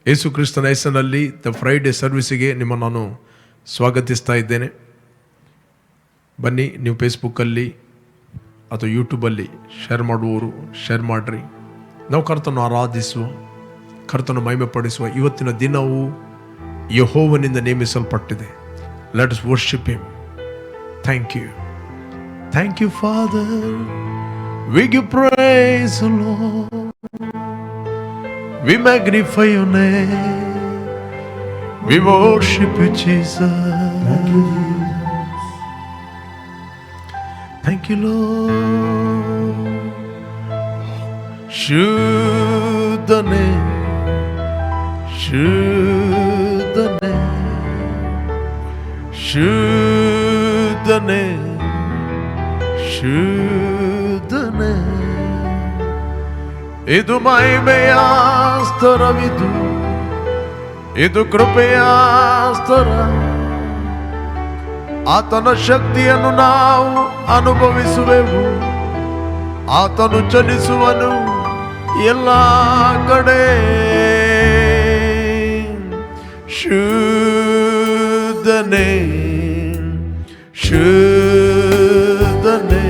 ಯೇಸು ಕ್ರಿಸ್ತನ ಹೆಸರಿನಲ್ಲಿ the Friday ಸರ್ವಿಸಿಗೆ ನಿಮ್ಮನ್ನು ನಾನು ಸ್ವಾಗತಿಸ್ತಾ ಇದ್ದೇನೆ. ಬನ್ನಿ, ನೀವು ಫೇಸ್ಬುಕ್ಕಲ್ಲಿ ಅಥವಾ ಯೂಟ್ಯೂಬಲ್ಲಿ ಶೇರ್ ಮಾಡುವವರು ಶೇರ್ ಮಾಡಿರಿ. ನಾವು ಕರ್ತನ ಆರಾಧಿಸುವ, ಕರ್ತನ ಮಹಿಮೆಪಡಿಸುವ ಇವತ್ತಿನ ದಿನವು ಯೆಹೋವನಿಂದ ನೇಮಿಸಲ್ಪಟ್ಟಿದೆ. Let us worship him. Thank you, thank you Father, we give praise Lord, we magnify your name, we worship you Jesus. Thank you Lord. Shuddha name, Shuddha name, Shuddha name, Shuddha name. ಇದು ಮಹಿಮೆಯ ಸ್ತರವಿದು, ಇದು ಕೃಪೆಯ ಸ್ತರ. ಆತನ ಶಕ್ತಿಯನ್ನು ನಾವು ಅನುಭವಿಸುವೆವು, ಆತನು ಚಲಿಸುವನು ಎಲ್ಲ ಕಡೆ. ಶುದ್ಧನೇ ಶುದ್ಧನೇ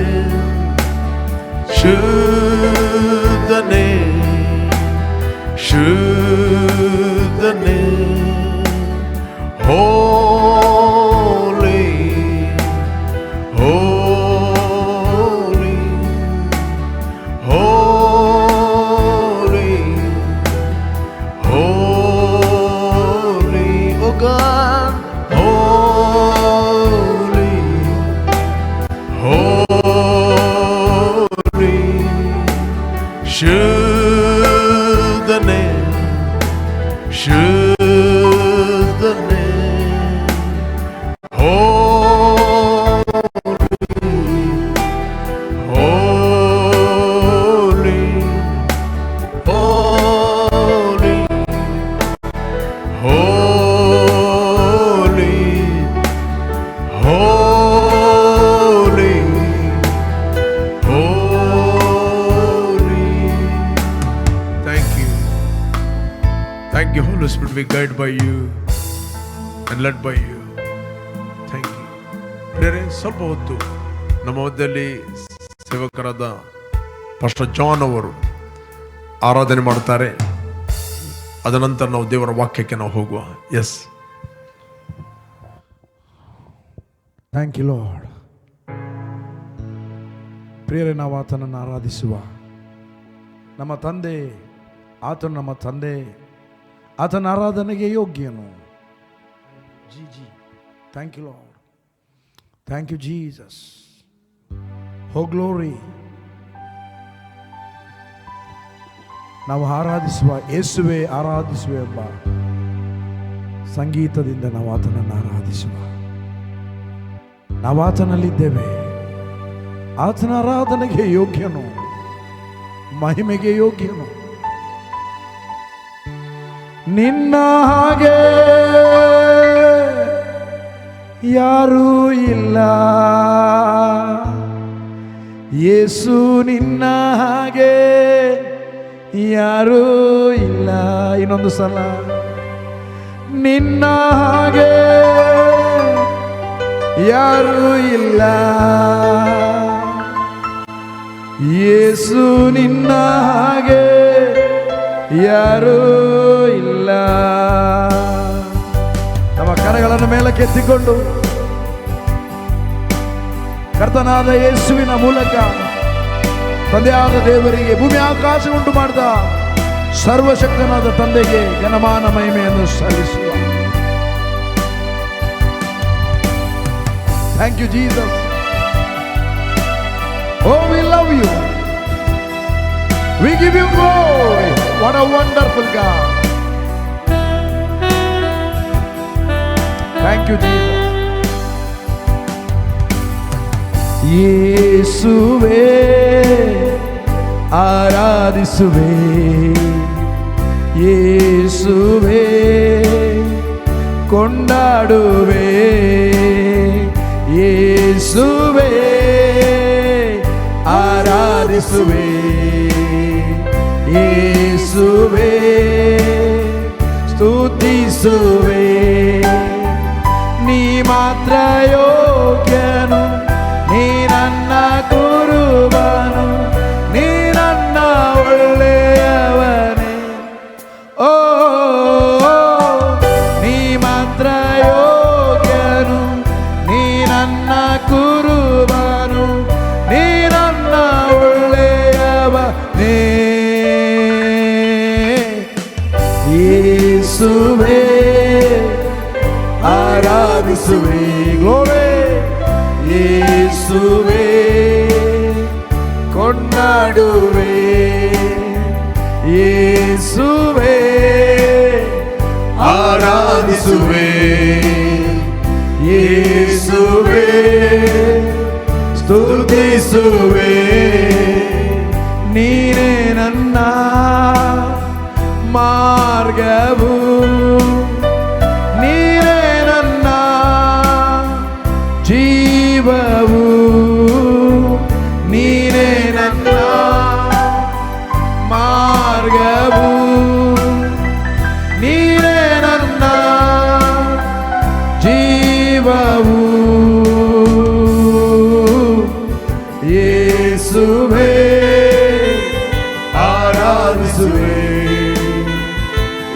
ಶುದ್ಧನೇ ಶುದ್ಧನೇ holy holy holy holy O God, holy holy ಶುದ್ಧನೇ ಶುದ್ಧನೇ holy holy holy holy holy holy. Thank you, thank you Holy Spirit, we guide by you and led by you. Thank you. ಬೇರೆ ಸ್ವಲ್ಪ ಹೊತ್ತು ನಮ್ಮ ಮಧ್ಯದಲ್ಲಿ ಸೇವಕರಾದ ಪಾಸ್ಟರ್ ಜಾನ್ ಅವರು ಆರಾಧನೆ ಮಾಡ್ತಾರೆ. ಅದ ನಂತರ ನಾವು ದೇವರ ವಾಕ್ಯಕ್ಕೆ ನಾವು ಹೋಗುವ. Yes, thank you Lord. ಪ್ರಿಯರೇ, ನಾವು ಆತನನ್ನು ಆರಾಧಿಸುವ ನಮ್ಮ ತಂದೆ, ಆತನು ನಮ್ಮ ತಂದೆ, ಆತನ ಆರಾಧನೆಗೆ ಯೋಗ್ಯನು. ಜಿ thank you Lord, thank you Jesus. Oh glory. ನಾವು ಆರಾಧಿಸುವ ಯೇಸುವೆ ಆರಾಧಿಸುವೆ ಎಂಬ ಸಂಗೀತದಿಂದ ನಾವು ಆತನನ್ನು ಆರಾಧಿಸುವ. ನಾವು ಆತನಲ್ಲಿದ್ದೇವೆ. ಆತನ ಆರಾಧನೆಗೆ ಯೋಗ್ಯನು, ಮಹಿಮೆಗೆ ಯೋಗ್ಯನು. ನಿನ್ನ ಹಾಗೆ ಯಾರೂ ಇಲ್ಲ ಯೇಸು, ನಿನ್ನ ಹಾಗೆ ಯಾರೂ ಇಲ್ಲ. ಇನ್ನೊಂದು ಸಲ, ನಿನ್ನ ಹಾಗೆ ಯಾರೂ ಇಲ್ಲ ಯೇಸು, ನಿನ್ನ ಹಾಗೆ ಯಾರೂ ಇಲ್ಲ. ನಮ್ಮ ಕರಗಳನ್ನು ಮೇಲಕ್ಕೆ ಎತ್ತಿಕೊಂಡು ಕರ್ತನಾದ ಯೇಸುವಿನ ಮೂಲಕ ತಂದೆಯಾದ ದೇವರಿಗೆ ಭೂಮಿ ಆಕಾಶ ಉಂಟು ಮಾಡಿದ ಸರ್ವಶಕ್ತನಾದ ತಂದೆಗೆ ಘನಮಾನ ಮಹಿಮೆಯನ್ನು ಸಲ್ಲಿಸುವ. Thank you Jesus. Oh, we love you. We give you glory. What a wonderful God. Thank you, Jesus. ಯೇಸುವೇ ಆರಾಧಿಸುವೆ, ಯೇಸುವೇ ಕೊಂಡಾಡುವೆ, ಯೇಸುವೇ ಆರಾಧಿಸುವೆ, ಯೇಸುವೇ ಸ್ತುತಿಸುವೆ. ನೀ ಮಾತ್ರ ಯೋಗ್ಯನು, ನೀ ನನ್ನ ಕುರುಬನು, ನೀ ನನ್ನ ಒಳ್ಳೆಯವನೇ. ಓ ನೀ ಮಾತ್ರ ಯೋಗ್ಯನು, ನೀ ನನ್ನ ಕುರುಬನು, ನೀ ನನ್ನ ಒಳ್ಳೆಯವನೇ. ಯೇಸುವೇ ಆರಾಧಿಸುವೆ. ಗ್ಲೋರಿ. ಯೇಸುವೇ ಕೊಂಡಾಡುವೆ. ಯೇಸುವೇ ಆರಾಧಿಸುವೆ. ಯೇಸುವೇ ಸ್ತುತಿಸುವೆ. ನೀನೇ ನನ್ನ ಮಾರ್ಗವು, ನೀನೇ ನನ್ನ ಜೀವವು, ನೀನೇ ನನ್ನ ಮಾರ್ಗವು, ನೀನೇ ನನ್ನ ಜೀವವು. ಯೇಸುವೇ ಆರಾಧಿಸುವೆ.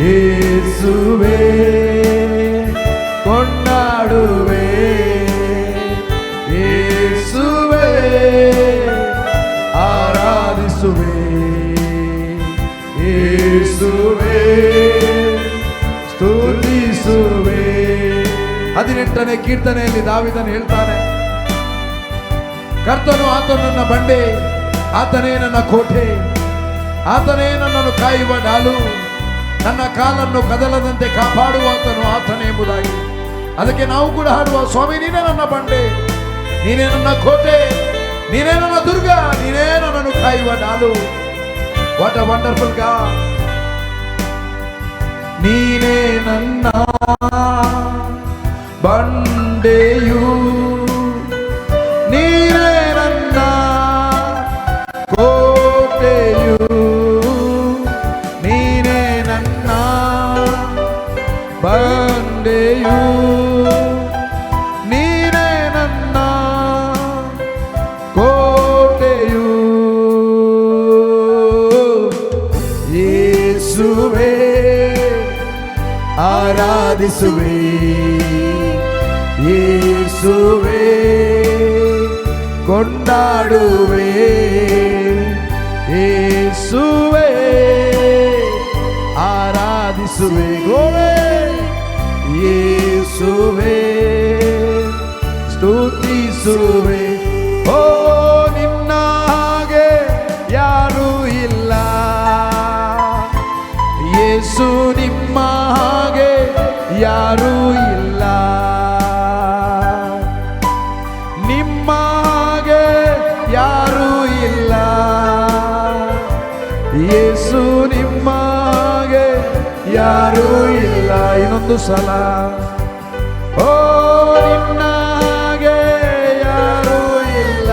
ಯೇಸುವೇ ಕೊಂಡಾಡುವೆ. ಯೇಸುವೇ ಆರಾಧಿಸುವೆ. ಯೇಸುವೇ ಸ್ತುತಿಸುವೆ. 18ನೇ ಕೀರ್ತನೆಯಲ್ಲಿ ದಾವೀದನು ಹೇಳ್ತಾನೆ, ಕರ್ತನು ಆತನು ನನ್ನ ಬಂಡೆ, ಆತನೇ ನನ್ನ ಕೋಟೆ, ಆತನೇ ನನ್ನನ್ನು ಕಾಯುವ ಡಾಲು, ನನ್ನ ಕಾಲನ್ನು ಕದಲದಂತೆ ಕಾಪಾಡುವಾತನು ಆತನೇ ಎಂಬುದಾಗಿ. ಅದಕ್ಕೆ ನಾವು ಕೂಡ ಹಾಡುವ, ಸ್ವಾಮಿ ನೀನೇ ನನ್ನ ಬಂಡೆ, ನೀನೇ ನನ್ನ ಕೋಟೆ, ನೀನೇ ನನ್ನ ದುರ್ಗ, ನೀನೇ ನನ್ನನ್ನು ಕಾಯುವ ಡಾಲು. What a wonderful God. ನೀನೇ ನನ್ನ ಬಂಡೆಯು, ನೀನೇ ನನ್ನ ಕೋಟೆಯು, ನೀನೇ ನನ್ನ ಬಂಡೆಯು, ನೀನೇ ನನ್ನ ಕೋಟೆಯು. ಯೇಸುವೇ ಆರಾಧಿಸುವೆ. ಯೇಸುವೇ ಕೊಂಡಾಡುವೆ. ಯೇಸುವೇ ಆರಾಧಿಸುವೆ. ಯೇಸುವೇ ಸ್ತುತಿಸುವೆ. ಓ ನಿನ್ನ ಹಾಗೆ ಯಾರೂ ಇಲ್ಲ, ಯೇಸು ನಿಮ್ಮ ಹಾಗೆ ಯಾರೂ ಇಲ್ಲ, ನಿಮ್ಮ ಹಾಗೆ ಯಾರೂ ಇಲ್ಲ, ಯೇಸು ನಿಮ್ಮ ಹಾಗೆ ಯಾರೂ ಇಲ್ಲ. ಇನ್ನೊಂದು ಸಲ, ಓ ನಿನ್ನ ಹಾಗೆ ಯಾರೂ ಇಲ್ಲ,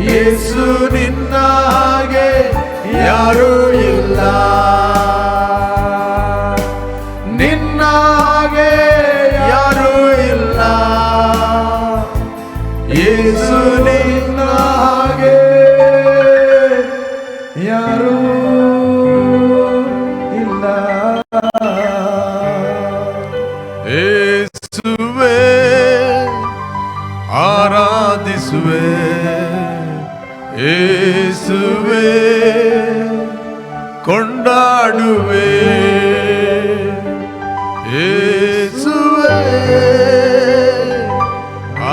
ಯೇಸು ನಿನ್ನ ಹಾಗೆ ಯಾರೂ ಇಲ್ಲ, ನಿನ್ನ ಹಾಗೆ ಯಾರೂ ಇಲ್ಲ, ಯೇಸು ನಿನ್ನ ಹಾಗೆ ಯಾರೂ ಇಲ್ಲ. ಯೇಸುವೇ ಆರಾಧಿಸುವೆ. ಯೇಸುವೇ ಕೊಂಡಾಡುವೆ. ಯೇಸುವೇ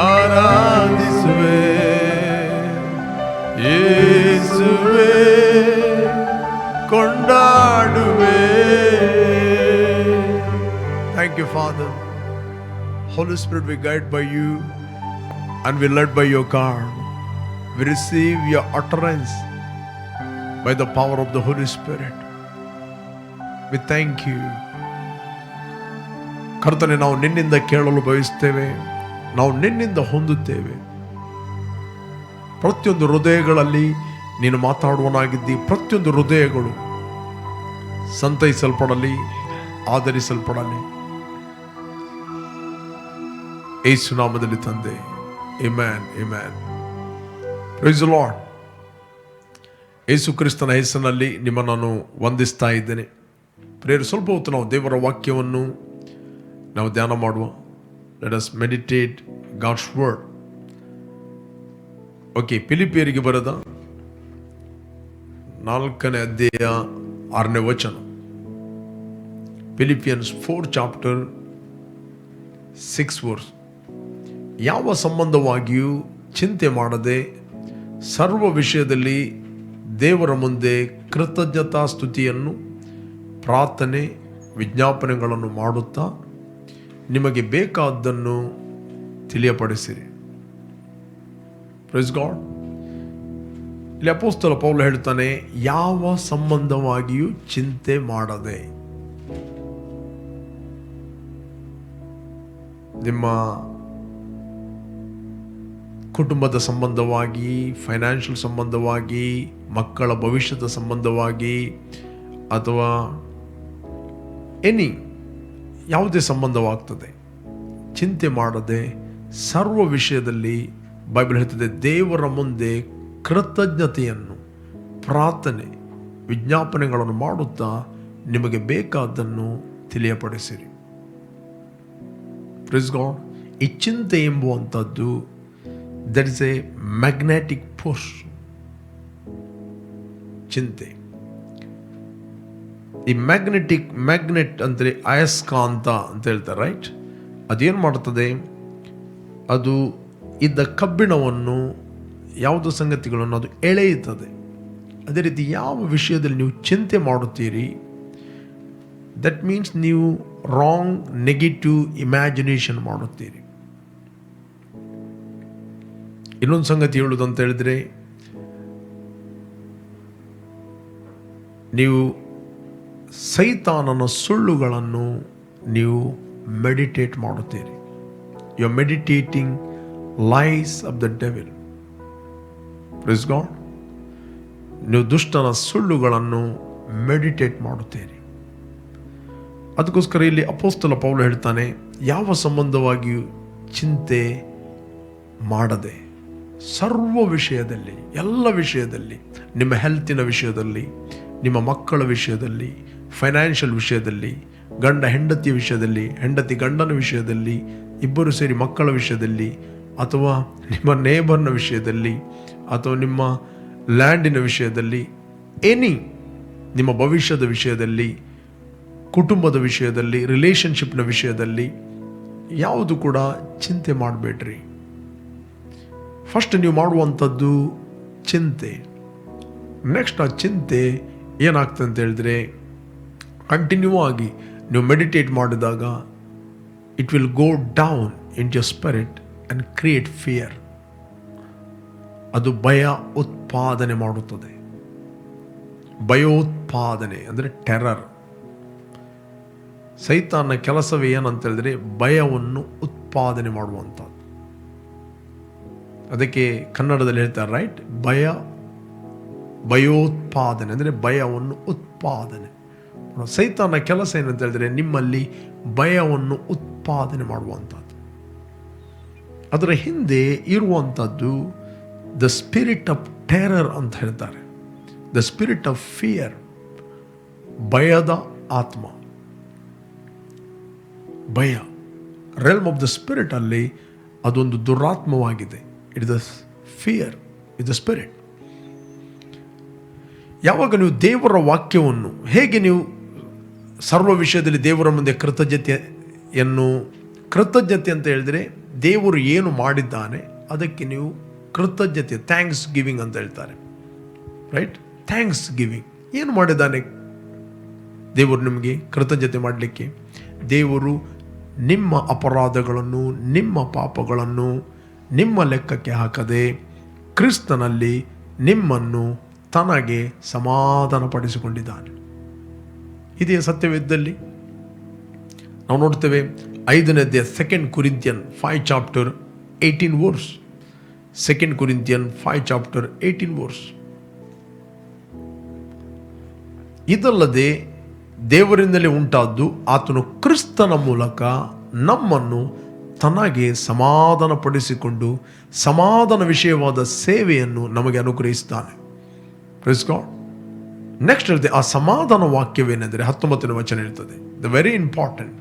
ಆರಾಧಿಸುವೆ. ಯೇಸುವೇ ಕೊಂಡಾಡುವೆ. Thank you, Father. Holy Spirit, we guide by you and we led by your God. We receive your utterance by the power of the Holy Spirit. We thank you. ಕರ್ತನೆ, ನಾವು ನಿನ್ನಿಂದ ಕೇಳಲು ಬಯಸ್ತೇವೆ, ನಾವು ನಿನ್ನಿಂದ ಹೊಂದುತ್ತೇವೆ. ಪ್ರತಿಯೊಂದು ಹೃದಯಗಳಲ್ಲಿ ನೀನು ಮಾತಾಡುವನಾಗಿದ್ದಿ. ಪ್ರತಿಯೊಂದು ಹೃದಯಗಳು ಸಂತೈಸಲ್ಪಡಲಿ, ಆದರಿಸಲ್ಪಡಲಿ. ಯೇಸು ನಾಮದಲ್ಲಿ ತಂದೆ, amen, amen. Praise the Lord. ಯೇಸು ಕ್ರಿಸ್ತನ ಹೆಸರಿನಲ್ಲಿ ನಿಮ್ಮನ್ನು ನಾನು ವಂದಿಸ್ತಾ ಇದ್ದೇನೆ. ಪ್ರಿಯರೇ, ಸ್ವಲ್ಪ ಹೊತ್ತು ನಾವು ದೇವರ ವಾಕ್ಯವನ್ನು ನಾವು ಧ್ಯಾನ ಮಾಡುವ. Let us meditate God's word. Okay, ಫಿಲಿಪಿಯರಿಗೆ ಬರೆದ 4ನೇ ಅಧ್ಯಾಯ 6ನೇ ವಚನ. Philippians 4 chapter 6 verse. ಯಾವ ಸಂಬಂಧವಾಗಿಯೂ ಚಿಂತೆ ಮಾಡದೆ ಸರ್ವ ವಿಷಯದಲ್ಲಿ ದೇವರ ಮುಂದೆ ಕೃತಜ್ಞತಾ ಸ್ತುತಿಯನ್ನು, ಪ್ರಾರ್ಥನೆ, ವಿಜ್ಞಾಪನೆಗಳನ್ನು ಮಾಡುತ್ತಾ ನಿಮಗೆ ಬೇಕಾದ್ದನ್ನು ತಿಳಿಯಪಡಿಸಿರಿ. Praise God. ಇಲ್ಲಿ ಅಪೊಸ್ತಲ ಪೌಲ ಹೇಳ್ತಾನೆ, ಯಾವ ಸಂಬಂಧವಾಗಿಯೂ ಚಿಂತೆ ಮಾಡದೆ. ನಿಮ್ಮ ಕುಟುಂಬದ ಸಂಬಂಧವಾಗಿ, ಫೈನಾನ್ಷಿಯಲ್ ಸಂಬಂಧವಾಗಿ, ಮಕ್ಕಳ ಭವಿಷ್ಯದ ಸಂಬಂಧವಾಗಿ, ಅಥವಾ ಯಾವುದೇ ಸಂಬಂಧವಾಗ್ತದೆ, ಚಿಂತೆ ಮಾಡದೆ ಸರ್ವ ವಿಷಯದಲ್ಲಿ ಬೈಬಲ್ ಹೇಳ್ತದೆ ದೇವರ ಮುಂದೆ ಕೃತಜ್ಞತೆಯನ್ನು, ಪ್ರಾರ್ಥನೆ, ವಿಜ್ಞಾಪನೆಗಳನ್ನು ಮಾಡುತ್ತಾ ನಿಮಗೆ ಬೇಕಾದ್ದನ್ನು ತಿಳಿಯಪಡಿಸಿರಿ. Price God. ಈ ಚಿಂತೆ ಎಂಬುವಂಥದ್ದು that is a magnetic force. ಚಿಂತೆ, ಈ ಮ್ಯಾಗ್ನೆಟ್ ಅಂದರೆ ಅಯಸ್ಕಾಂತ ಅಂತ ಹೇಳ್ತಾರೆ, ರೈಟ್? ಅದೇನು ಮಾಡ್ತದೆ, ಅದು ಇದ್ದ ಕಬ್ಬಿಣವನ್ನು, ಯಾವುದೋ ಸಂಗತಿಗಳನ್ನು ಅದು ಎಳೆಯುತ್ತದೆ. ಅದೇ ರೀತಿ ಯಾವ ವಿಷಯದಲ್ಲಿ ನೀವು ಚಿಂತೆ ಮಾಡುತ್ತೀರಿ, ದಟ್ ಮೀನ್ಸ್ ನೀವು ರಾಂಗ್ ನೆಗೆಟಿವ್ ಇಮ್ಯಾಜಿನೇಷನ್ ಮಾಡುತ್ತೀರಿ. ಇನ್ನೊಂದು ಸಂಗತಿ ಹೇಳುವುದು ಅಂತ ಹೇಳಿದ್ರೆ, ನೀವು ಸೈತಾನನ ಸುಳ್ಳುಗಳನ್ನು ನೀವು ಮೆಡಿಟೇಟ್ ಮಾಡುತ್ತೀರಿ. You are meditating lies of the devil. Praise God. ನೀವು ದುಷ್ಟನ ಸುಳ್ಳುಗಳನ್ನು ಮೆಡಿಟೇಟ್ ಮಾಡುತ್ತೀರಿ. ಅದಕ್ಕೋಸ್ಕರ ಇಲ್ಲಿ ಅಪೊಸ್ತಲ ಪೌಲ ಹೇಳ್ತಾನೆ, ಯಾವ ಸಂಬಂಧವಾಗಿಯೂ ಚಿಂತೆ ಮಾಡದೆ ಸರ್ವ ವಿಷಯದಲ್ಲಿ, ಎಲ್ಲ ವಿಷಯದಲ್ಲಿ, ನಿಮ್ಮ ಹೆಲ್ತಿನ ವಿಷಯದಲ್ಲಿ, ನಿಮ್ಮ ಮಕ್ಕಳ ವಿಷಯದಲ್ಲಿ, ಫೈನಾನ್ಷಿಯಲ್ ವಿಷಯದಲ್ಲಿ, ಗಂಡ ಹೆಂಡತಿಯ ವಿಷಯದಲ್ಲಿ, ಹೆಂಡತಿ ಗಂಡನ ವಿಷಯದಲ್ಲಿ, ಇಬ್ಬರು ಸೇರಿ ಮಕ್ಕಳ ವಿಷಯದಲ್ಲಿ, ಅಥವಾ ನಿಮ್ಮ ನೇಬರ್ನ ವಿಷಯದಲ್ಲಿ, ಅಥವಾ ನಿಮ್ಮ ಲ್ಯಾಂಡಿನ ವಿಷಯದಲ್ಲಿ, ನಿಮ್ಮ ಭವಿಷ್ಯದ ವಿಷಯದಲ್ಲಿ, ಕುಟುಂಬದ ವಿಷಯದಲ್ಲಿ, ರಿಲೇಷನ್ಶಿಪ್ನ ವಿಷಯದಲ್ಲಿ ಯಾವುದು ಕೂಡ ಚಿಂತೆ ಮಾಡಬೇಡ್ರಿ. ಫಸ್ಟ್ ನೀವು ಮಾಡುವಂಥದ್ದು ಚಿಂತೆ. ನೆಕ್ಸ್ಟ್ ಆ ಚಿಂತೆ ಏನಾಗ್ತದೆ ಅಂತ ಹೇಳಿದ್ರೆ, ಕಂಟಿನ್ಯೂ ಆಗಿ ನೀವು ಮೆಡಿಟೇಟ್ ಮಾಡಿದಾಗ it will go down in your spirit and create fear. ಅದು ಭಯ ಉತ್ಪಾದನೆ ಮಾಡುತ್ತದೆ. ಭಯೋತ್ಪಾದನೆ ಅಂದರೆ ಟೆರರ್. ಸೈತಾನ ಕೆಲಸವೇ ಏನಂತ ಹೇಳಿದ್ರೆ ಭಯವನ್ನು ಉತ್ಪಾದನೆ ಮಾಡುವಂಥದ್ದು. ಅದಕ್ಕೆ ಕನ್ನಡದಲ್ಲಿ ಹೇಳ್ತಾರೆ, ರೈಟ್? ಭಯೋತ್ಪಾದನೆ ಅಂದರೆ ಭಯವನ್ನು ಉತ್ಪಾದನೆ. ಸೈತಾನ ಕೆಲಸ ಏನಂತ ಹೇಳಿದ್ರೆ ನಿಮ್ಮಲ್ಲಿ ಭಯವನ್ನು ಉತ್ಪಾದನೆ ಮಾಡುವಂಥದ್ದು. ಅದರ ಹಿಂದೆ ಇರುವಂಥದ್ದು ದ ಸ್ಪಿರಿಟ್ ಆಫ್ ಟೆರರ್ ಅಂತ ಹೇಳ್ತಾರೆ, ದ ಸ್ಪಿರಿಟ್ ಆಫ್ ಫಿಯರ್. ಭಯದ ಆತ್ಮ, ಭಯ, ರೆಲ್ಮ್ ಆಫ್ ದ ಸ್ಪಿರಿಟ್ ಅಲ್ಲಿ ಅದೊಂದು ದುರಾತ್ಮವಾಗಿದೆ. It is the fear, it the spirit. ಯಾವಾಗ ನೀವು ದೇವರ ವಾಕ್ಯವನ್ನು, ಹೇಗೆ ನೀವು ಸರ್ವ ವಿಷಯದಲ್ಲಿ ದೇವರ ಮುಂದೆ ಕೃತಜ್ಞತೆ ಅಂತ ಹೇಳಿದರೆ ದೇವರು ಏನು ಮಾಡಿದ್ದಾನೆ ಅದಕ್ಕೆ ನೀವು ಕೃತಜ್ಞತೆ, ಥ್ಯಾಂಕ್ಸ್ ಗಿವಿಂಗ್ ಅಂತ ಹೇಳ್ತಾರೆ, ರೈಟ್? Thanks giving. ಏನು ಮಾಡಿದ್ದಾನೆ ದೇವರು ನಿಮಗೆ ಕೃತಜ್ಞತೆ ಮಾಡಲಿಕ್ಕೆ? ದೇವರು ನಿಮ್ಮ ಅಪರಾಧಗಳನ್ನು, ನಿಮ್ಮ ಪಾಪಗಳನ್ನು ನಿಮ್ಮ ಲೆಕ್ಕಕ್ಕೆ ಹಾಕದೆ ಕ್ರಿಸ್ತನಲ್ಲಿ ನಿಮ್ಮನ್ನು ತನಗೆ ಸಮಾಧಾನಪಡಿಸಿಕೊಂಡಿದ್ದಾನೆ. ಇದೇ ಸತ್ಯವಿದ್ದಲ್ಲಿ ನಾವು ನೋಡ್ತೇವೆ 5ನೇ ಅಧ್ಯಾಯ 2 Corinthian 5 chapter 18 verse. 2 Corinthian 5 chapter 18 verse. ಇದಲ್ಲದೆ ದೇವರಿಂದಲೇ ಉಂಟಾದ್ದು. ಆತನು ಕ್ರಿಸ್ತನ ಮೂಲಕ ನಮ್ಮನ್ನು ತನಗೆ ಸಮಾಧಾನಪಡಿಸಿಕೊಂಡು ಸಮಾಧಾನ ವಿಷಯವಾದ ಸೇವೆಯನ್ನು ನಮಗೆ ಅನುಗ್ರಹಿಸ್ತಾನೆ. Praise God. ನೆಕ್ಸ್ಟ್ ಹೇಳ್ತೆ, ಆ ಸಮಾಧಾನ ವಾಕ್ಯವೇನೆಂದರೆ 19ನೇ ವಚನ ಹೇಳ್ತದೆ, ದ ವೆರಿ ಇಂಪಾರ್ಟೆಂಟ್.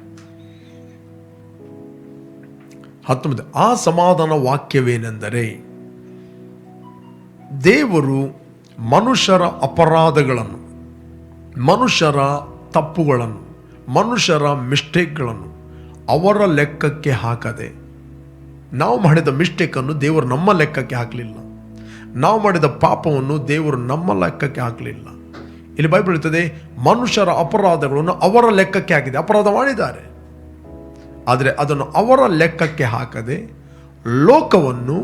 19, ಆ ಸಮಾಧಾನ ವಾಕ್ಯವೇನೆಂದರೆ ದೇವರು ಮನುಷ್ಯರ ಅಪರಾಧಗಳನ್ನು, ಮನುಷ್ಯರ ತಪ್ಪುಗಳನ್ನು, ಮನುಷ್ಯರ ಮಿಸ್ಟೇಕ್ಗಳನ್ನು ಅವರ ಲೆಕ್ಕಕ್ಕೆ ಹಾಕದೆ, ನಾವು ಮಾಡಿದ ಮಿಸ್ಟೇಕನ್ನು ದೇವರು ನಮ್ಮ ಲೆಕ್ಕಕ್ಕೆ ಹಾಕಲಿಲ್ಲ, ನಾವು ಮಾಡಿದ ಪಾಪವನ್ನು ದೇವರು ನಮ್ಮ ಲೆಕ್ಕಕ್ಕೆ ಹಾಕಲಿಲ್ಲ. ಇಲ್ಲಿ ಬೈಬಲ್ ಹೇಳ್ತದೆ, ಮನುಷ್ಯರ ಅಪರಾಧಗಳನ್ನು ಅವರ ಲೆಕ್ಕಕ್ಕೆ ಹಾಕಿದೆ. ಅಪರಾಧ ಮಾಡಿದ್ದಾರೆ, ಆದರೆ ಅದನ್ನು ಅವರ ಲೆಕ್ಕಕ್ಕೆ ಹಾಕದೆ ಲೋಕವನ್ನು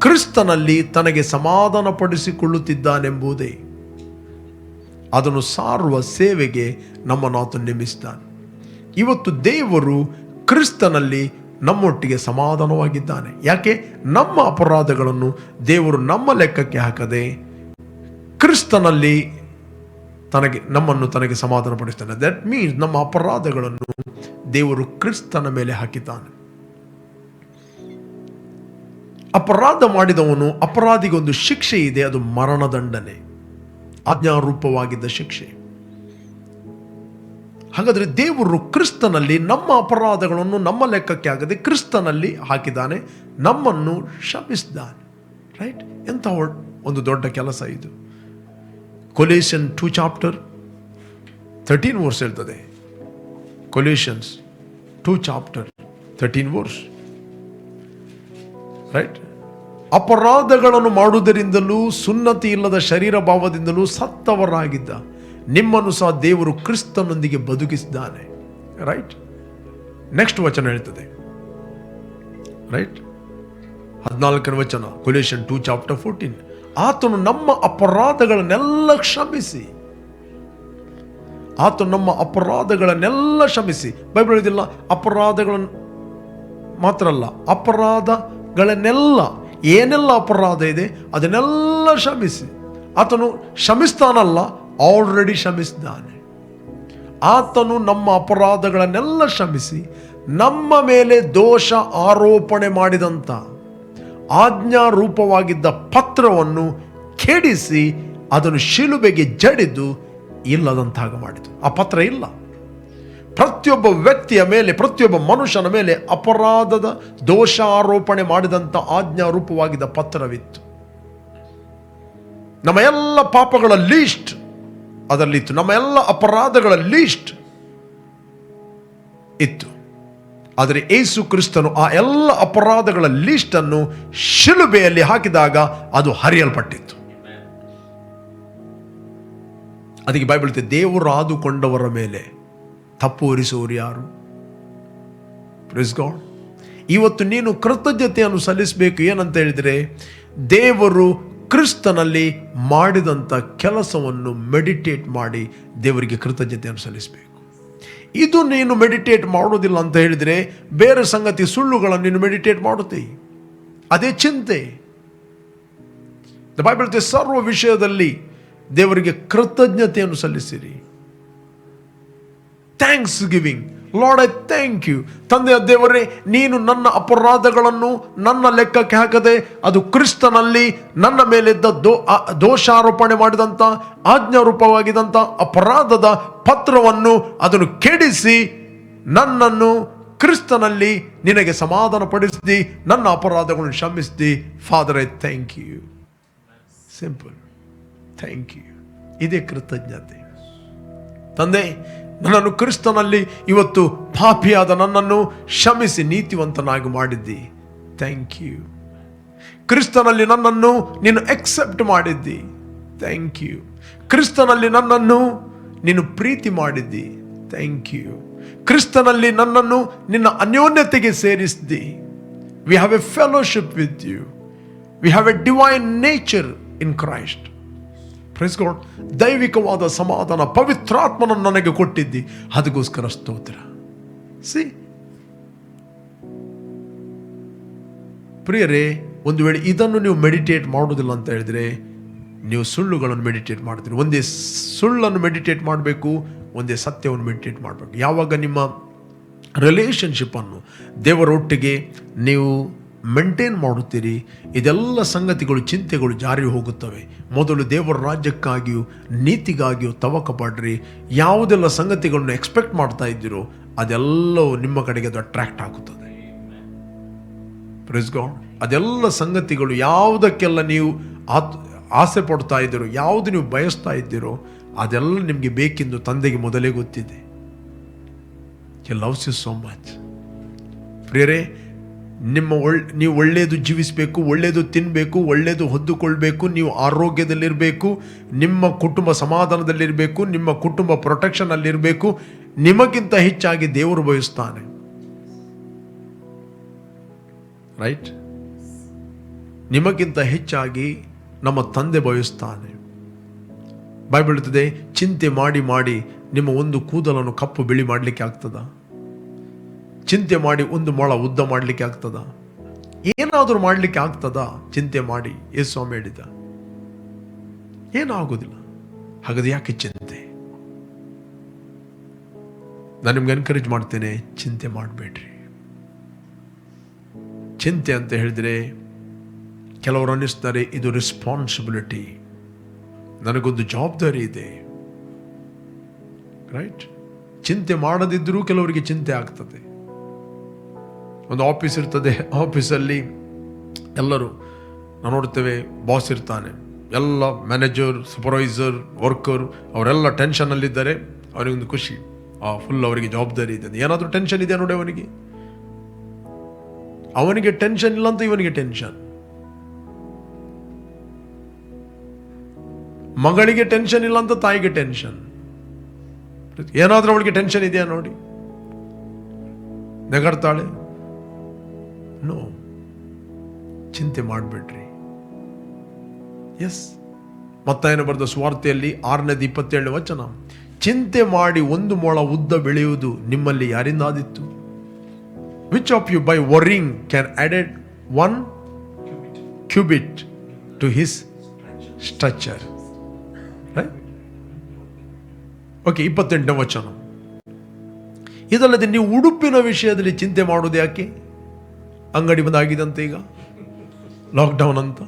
ಕ್ರಿಸ್ತನಲ್ಲಿ ತನಗೆ ಸಮಾಧಾನ ಪಡಿಸಿಕೊಳ್ಳುತ್ತಿದ್ದಾನೆಂಬುದೇ ಅದನ್ನು ಸಾರುವ ಸೇವೆಗೆ ನಮ್ಮನ್ನು ಆತನು ನೇಮಿಸಿದ್ದಾನೆ. ಇವತ್ತು ದೇವರು ಕ್ರಿಸ್ತನಲ್ಲಿ ನಮ್ಮೊಟ್ಟಿಗೆ ಸಮಾಧಾನವಾಗಿದ್ದಾನೆ. ಯಾಕೆ? ನಮ್ಮ ಅಪರಾಧಗಳನ್ನು ದೇವರು ನಮ್ಮ ಲೆಕ್ಕಕ್ಕೆ ಹಾಕದೆ ಕ್ರಿಸ್ತನಲ್ಲಿ ನಮ್ಮನ್ನು ತನಗೆ ಸಮಾಧಾನ ಪಡಿಸ್ತಾನೆ. ದಟ್ ಮೀನ್ಸ್ ನಮ್ಮ ಅಪರಾಧಗಳನ್ನು ದೇವರು ಕ್ರಿಸ್ತನ ಮೇಲೆ ಹಾಕಿದ್ದಾನೆ. ಅಪರಾಧ ಮಾಡಿದವನು, ಅಪರಾಧಿಗೊಂದು ಶಿಕ್ಷೆ ಇದೆ, ಅದು ಮರಣದಂಡನೆ, ಆಜ್ಞಾರೂಪವಾಗಿದ್ದ ಶಿಕ್ಷೆ. ಹಾಗಾದರೆ ದೇವರು ಕ್ರಿಸ್ತನಲ್ಲಿ ನಮ್ಮ ಅಪರಾಧಗಳನ್ನು ನಮ್ಮ ಲೆಕ್ಕಕ್ಕೆ ಆಗದೆ ಕ್ರಿಸ್ತನಲ್ಲಿ ಹಾಕಿದ್ದಾನೆ, ನಮ್ಮನ್ನು ಕ್ಷಮಿಸಿದ್ದಾನೆ. ರೈಟ್? ಎಂಥ ಒಂದು ದೊಡ್ಡ ಕೆಲಸ ಇದು. ಕೊಲೇಷನ್ 2:13 ಹೇಳ್ತದೆ. ಕೊಲೇಷನ್ಸ್ 2:13 ರೈಟ್? ಅಪರಾಧಗಳನ್ನು ಮಾಡುವುದರಿಂದಲೂ ಸುನ್ನತಿ ಇಲ್ಲದ ಶರೀರ ಭಾವದಿಂದಲೂ ಸತ್ತವರಾಗಿದ್ದ ನಿಮ್ಮನ್ನು ಸಹ ದೇವರು ಕ್ರಿಸ್ತನೊಂದಿಗೆ ಬದುಕಿಸಿದ್ದಾನೆ. ರೈಟ್? ನೆಕ್ಸ್ಟ್ ವಚನ ಹೇಳ್ತದೆ. ರೈಟ್? 14ನೇ ವಚನ, ಕೊಲೇಷನ್ 2:14, ಆತನು ನಮ್ಮ ಅಪರಾಧಗಳನ್ನೆಲ್ಲ ಕ್ಷಮಿಸಿ. ಆತನು ನಮ್ಮ ಅಪರಾಧಗಳನ್ನೆಲ್ಲ ಕ್ಷಮಿಸಿ. ಬೈಬಲ್ ಹೇಳಿದಿಲ್ಲ ಅಪರಾಧಗಳನ್ನು ಮಾತ್ರ ಅಲ್ಲ, ಅಪರಾಧಗಳನ್ನೆಲ್ಲ, ಏನೆಲ್ಲ ಅಪರಾಧ ಇದೆ ಅದನ್ನೆಲ್ಲ ಕ್ಷಮಿಸಿ. ಆತನು ಕ್ಷಮಿಸ್ತಾನಲ್ಲ, ಆಲ್ರೆಡಿ ಕ್ಷಮಿಸಿದ್ದಾನೆ. ಆತನು ನಮ್ಮ ಅಪರಾಧಗಳನ್ನೆಲ್ಲ ಕ್ಷಮಿಸಿ ನಮ್ಮ ಮೇಲೆ ದೋಷ ಆರೋಪಣೆ ಮಾಡಿದಂಥ ಆಜ್ಞಾರೂಪವಾಗಿದ್ದ ಪತ್ರವನ್ನು ಕೆಡಿಸಿ ಅದನ್ನು ಶಿಲುಬೆಗೆ ಜಡಿದು ಇಲ್ಲದಂತಾಗ ಮಾಡಿತು. ಆ ಪತ್ರ ಇಲ್ಲ. ಪ್ರತಿಯೊಬ್ಬ ವ್ಯಕ್ತಿಯ ಮೇಲೆ, ಪ್ರತಿಯೊಬ್ಬ ಮನುಷ್ಯನ ಮೇಲೆ ಅಪರಾಧದ ದೋಷ ಆರೋಪಣೆ ಮಾಡಿದಂಥ ಆಜ್ಞಾರೂಪವಾಗಿದ್ದ ಪತ್ರವಿತ್ತು. ನಮ್ಮ ಎಲ್ಲ ಪಾಪಗಳ ಲೀಸ್ಟ್ ಅದರಲ್ಲಿತ್ತು, ನಮ್ಮ ಎಲ್ಲ ಅಪರಾಧಗಳ ಲೀಸ್ಟ್ ಇತ್ತು. ಆದರೆ ಯೇಸು ಕ್ರಿಸ್ತನು ಆ ಎಲ್ಲ ಅಪರಾಧಗಳ ಲೀಸ್ಟ್ ಅನ್ನು ಶಿಲುಬೆಯಲ್ಲಿ ಹಾಕಿದಾಗ ಅದು ಹರಿಯಲ್ಪಟ್ಟಿತ್ತು. ಅದಕ್ಕೆ ಬೈಬಲ್ ಹೇಳ್ತದೆ, ದೇವರು ಆದುಕೊಂಡವರ ಮೇಲೆ ತಪ್ಪು ಹೊರಿಸುವವರು ಯಾರು? Praise God. ಇವತ್ತು ನೀನು ಕೃತಜ್ಞತೆಯನ್ನು ಸಲ್ಲಿಸಬೇಕು. ಏನಂತ ಹೇಳಿದರೆ, ದೇವರು ಕ್ರಿಸ್ತನಲ್ಲಿ ಮಾಡಿದಂಥ ಕೆಲಸವನ್ನು ಮೆಡಿಟೇಟ್ ಮಾಡಿ ದೇವರಿಗೆ ಕೃತಜ್ಞತೆಯನ್ನು ಸಲ್ಲಿಸಬೇಕು. ಇದು ನೀನು ಮೆಡಿಟೇಟ್ ಮಾಡೋದಿಲ್ಲ ಅಂತ ಹೇಳಿದರೆ ಬೇರೆ ಸಂಗತಿ ಸುಳ್ಳುಗಳನ್ನು ನೀನು ಮೆಡಿಟೇಟ್ ಮಾಡುತ್ತೆ. ಅದೇ ಚಿಂತೆ. ಬೈಬಲ್ ಹೇಳ್ತದೆ, ಸರ್ವ ವಿಷಯದಲ್ಲಿ ದೇವರಿಗೆ ಕೃತಜ್ಞತೆಯನ್ನು ಸಲ್ಲಿಸಿರಿ. Thanksgiving. Lord, I thank you. ತಂದೆಯ ದೇವರೇ, ನೀನು ನನ್ನ ಅಪರಾಧಗಳನ್ನು ನನ್ನ ಲೆಕ್ಕಕ್ಕೆ ಹಾಕದೆ ಅದು ಕ್ರಿಸ್ತನಲ್ಲಿ ನನ್ನ ಮೇಲಿದ್ದ ದೋಷಾರೋಪಣೆ ಮಾಡಿದಂಥ ಆಜ್ಞಾರೂಪವಾಗಿದ್ದಂಥ ಅಪರಾಧದ ಪತ್ರವನ್ನು ಅದನ್ನು ಕೆಡಿಸಿ ನನ್ನನ್ನು ಕ್ರಿಸ್ತನಲ್ಲಿ ನಿನಗೆ ಸಮಾಧಾನ ಪಡಿಸಿದಿ, ನನ್ನ ಅಪರಾಧಗಳನ್ನು ಕ್ಷಮಿಸಿದಿ. Father, I thank you. Simple. Thank you. ಇದೇ ಕೃತಜ್ಞತೆ. ತಂದೆ, ನನ್ನನ್ನು ಕ್ರಿಸ್ತನಲ್ಲಿ ಇವತ್ತು ಪಾಪಿಯಾದ ನನ್ನನ್ನು ಕ್ಷಮಿಸಿ ನೀತಿವಂತನಾಗಿ ಮಾಡಿದ್ದಿ. Thank you. ಕ್ರಿಸ್ತನಲ್ಲಿ ನನ್ನನ್ನು ನೀನು ಎಕ್ಸೆಪ್ಟ್ ಮಾಡಿದ್ದಿ. Thank you. ಕ್ರಿಸ್ತನಲ್ಲಿ ನನ್ನನ್ನು ನೀನು ಪ್ರೀತಿ ಮಾಡಿದ್ದಿ. Thank you. ಕ್ರಿಸ್ತನಲ್ಲಿ ನನ್ನನ್ನು ನಿನ್ನ ಅನ್ಯೋನ್ಯತೆಗೆ ಸೇರಿಸಿದ್ದಿ. We have a fellowship with you. We have a divine nature in Christ. Praise God. ದೈವಿಕವಾದ ಸಮಾಧಾನ, ಪವಿತ್ರಾತ್ಮನನ್ನು ನನಗೆ ಕೊಟ್ಟಿದ್ದಿ, ಅದಕ್ಕೋಸ್ಕರ ಸ್ತೋತ್ರ. ಸಿ ಪ್ರಿಯರೇ, ಒಂದು ವೇಳೆ ಇದನ್ನು ನೀವು ಮೆಡಿಟೇಟ್ ಮಾಡೋದಿಲ್ಲ ಅಂತ ಹೇಳಿದ್ರೆ ನೀವು ಸುಳ್ಳುಗಳನ್ನು ಮೆಡಿಟೇಟ್ ಮಾಡ್ತೀರಿ. ಒಂದೇ ಸುಳ್ಳನ್ನು ಮೆಡಿಟೇಟ್ ಮಾಡಬೇಕು, ಒಂದೇ ಸತ್ಯವನ್ನು ಮೆಡಿಟೇಟ್ ಮಾಡಬೇಕು. ಯಾವಾಗ ನಿಮ್ಮ ರಿಲೇಷನ್ಶಿಪ್ಪನ್ನು ದೇವರೊಟ್ಟಿಗೆ ನೀವು ಮೇಂಟೈನ್ ಮಾಡುತ್ತೀರಿ, ಇದೆಲ್ಲ ಸಂಗತಿಗಳು, ಚಿಂತೆಗಳು ಜಾರಿ ಹೋಗುತ್ತವೆ. ಮೊದಲು ದೇವರ ರಾಜ್ಯಕ್ಕಾಗಿಯೂ ನೀತಿಗಾಗಿಯೂ ತವಕ ಪಡ್ರಿ. ಯಾವುದೆಲ್ಲ ಸಂಗತಿಗಳನ್ನು ಎಕ್ಸ್ಪೆಕ್ಟ್ ಮಾಡ್ತಾ ಇದ್ದೀರೋ ಅದೆಲ್ಲವೂ ನಿಮ್ಮ ಕಡೆಗೆ ಅದು ಅಟ್ರಾಕ್ಟ್ ಆಗುತ್ತದೆ. Praise God. ಅದೆಲ್ಲ ಸಂಗತಿಗಳು ಯಾವುದಕ್ಕೆಲ್ಲ ನೀವು ಆಸೆ ಪಡ್ತಾ ಇದ್ದೀರೋ, ಯಾವುದು ನೀವು ಬಯಸ್ತಾ ಇದ್ದೀರೋ ಅದೆಲ್ಲ ನಿಮಗೆ ಬೇಕೆಂದು ತಂದೆಗೆ ಮೊದಲೇ ಗೊತ್ತಿದೆ. He loves you so much. ಪ್ರಿಯರೇ, ನೀವು ಒಳ್ಳೆಯದು ಜೀವಿಸಬೇಕು, ಒಳ್ಳೆಯದು ತಿನ್ನಬೇಕು, ಒಳ್ಳೆಯದು ಹೊದ್ದುಕೊಳ್ಬೇಕು, ನೀವು ಆರೋಗ್ಯದಲ್ಲಿರಬೇಕು, ನಿಮ್ಮ ಕುಟುಂಬ ಸಮಾಧಾನದಲ್ಲಿರಬೇಕು, ನಿಮ್ಮ ಕುಟುಂಬ ಪ್ರೊಟೆಕ್ಷನ್ ಅಲ್ಲಿರಬೇಕು. ನಿಮಗಿಂತ ಹೆಚ್ಚಾಗಿ ದೇವರು ಬಯಸ್ತಾನೆ. ರೈಟ್? ನಿಮಗಿಂತ ಹೆಚ್ಚಾಗಿ ನಮ್ಮ ತಂದೆ ಬಯಸ್ತಾನೆ. ಬೈಬಲ್ ಹೇಳ್ತದೆ, ಚಿಂತೆ ಮಾಡಿ ಮಾಡಿ ನಿಮ್ಮ ಒಂದು ಕೂದಲನ್ನು ಕಪ್ಪು ಬಿಳಿ ಮಾಡಲಿಕ್ಕೆ ಆಗ್ತದ? ಚಿಂತೆ ಮಾಡಿ ಒಂದು ಮೊಳ ಉದ್ದ ಮಾಡಲಿಕ್ಕೆ ಆಗ್ತದ? ಏನಾದರೂ ಮಾಡಲಿಕ್ಕೆ ಆಗ್ತದ? ಚಿಂತೆ ಮಾಡಿ ಯೇಸು ಸ್ವಾಮಿ ಹೇಳಿದ, ಏನಾಗೋದಿಲ್ಲ. ಹಾಗಾದ್ರೆ ಯಾಕೆ ಚಿಂತೆ? ನಾನು ನಿಮ್ಗೆ ಎನ್ಕರೇಜ್ ಮಾಡ್ತೇನೆ, ಚಿಂತೆ ಮಾಡಬೇಡ್ರಿ. ಚಿಂತೆ ಅಂತ ಹೇಳಿದ್ರೆ ಕೆಲವರು ಅನ್ನಿಸ್ತಾರೆ, ಇದು ರೆಸ್ಪಾನ್ಸಿಬಿಲಿಟಿ, ನನಗೊಂದು ಜವಾಬ್ದಾರಿ ಇದೆ. ರೈಟ್? ಚಿಂತೆ ಮಾಡದಿದ್ದರೂ ಕೆಲವರಿಗೆ ಚಿಂತೆ ಆಗ್ತದೆ. ಒಂದು ಆಫೀಸ್ ಇರ್ತದೆ, ಆಫೀಸಲ್ಲಿ ಎಲ್ಲರೂ ನಾವು ನೋಡ್ತೇವೆ, ಬಾಸ್ ಇರ್ತಾನೆ, ಎಲ್ಲ ಮ್ಯಾನೇಜರ್, ಸೂಪರ್ವೈಸರ್, ವರ್ಕರ್ ಅವರೆಲ್ಲ ಟೆನ್ಷನ್ನಲ್ಲಿದ್ದಾರೆ. ಅವನಿಗೊಂದು ಖುಷಿ, ಫುಲ್ ಅವರಿಗೆ ಜವಾಬ್ದಾರಿ ಇದೆ. ಏನಾದರೂ ಟೆನ್ಷನ್ ಇದೆಯಾ ನೋಡಿ ಅವನಿಗೆ ಟೆನ್ಷನ್ ಇಲ್ಲ ಅಂತ ಇವನಿಗೆ ಟೆನ್ಷನ್. ಮಗಳಿಗೆ ಟೆನ್ಷನ್ ಇಲ್ಲ ಅಂತ ತಾಯಿಗೆ ಟೆನ್ಷನ್. ಏನಾದರೂ ಅವಳಿಗೆ ಟೆನ್ಷನ್ ಇದೆಯಾ ನೋಡಿ, ನೆಗಡ್ತಾಳೆ. ನೋ, ಚಿಂತೆ ಮಾಡಬೇಡ್ರಿ. ಎಸ್, ಮತ್ತಾಯನ ಬರೆದ ಸುವಾರ್ತೆಯಲ್ಲಿ 6:27 ಚಿಂತೆ ಮಾಡಿ ಒಂದು ಮೊಳ ಉದ್ದ ಬೆಳೆಯುವುದು ನಿಮ್ಮಲ್ಲಿ ಯಾರಿಂದಾದಿತ್ತು? Which of you by worrying can added 1 cubit to his stature? Right? Okay, 28 ಇದಲ್ಲದೆ ನೀವು ಉಡುಪಿನ ವಿಷಯದಲ್ಲಿ ಚಿಂತೆ ಮಾಡೋದು ಯಾಕೆ? ಅಂಗಡಿ ಬಂದಾಗಿದಂತೆ, ಈಗ ಲಾಕ್ಡೌನ್ ಅಂತ.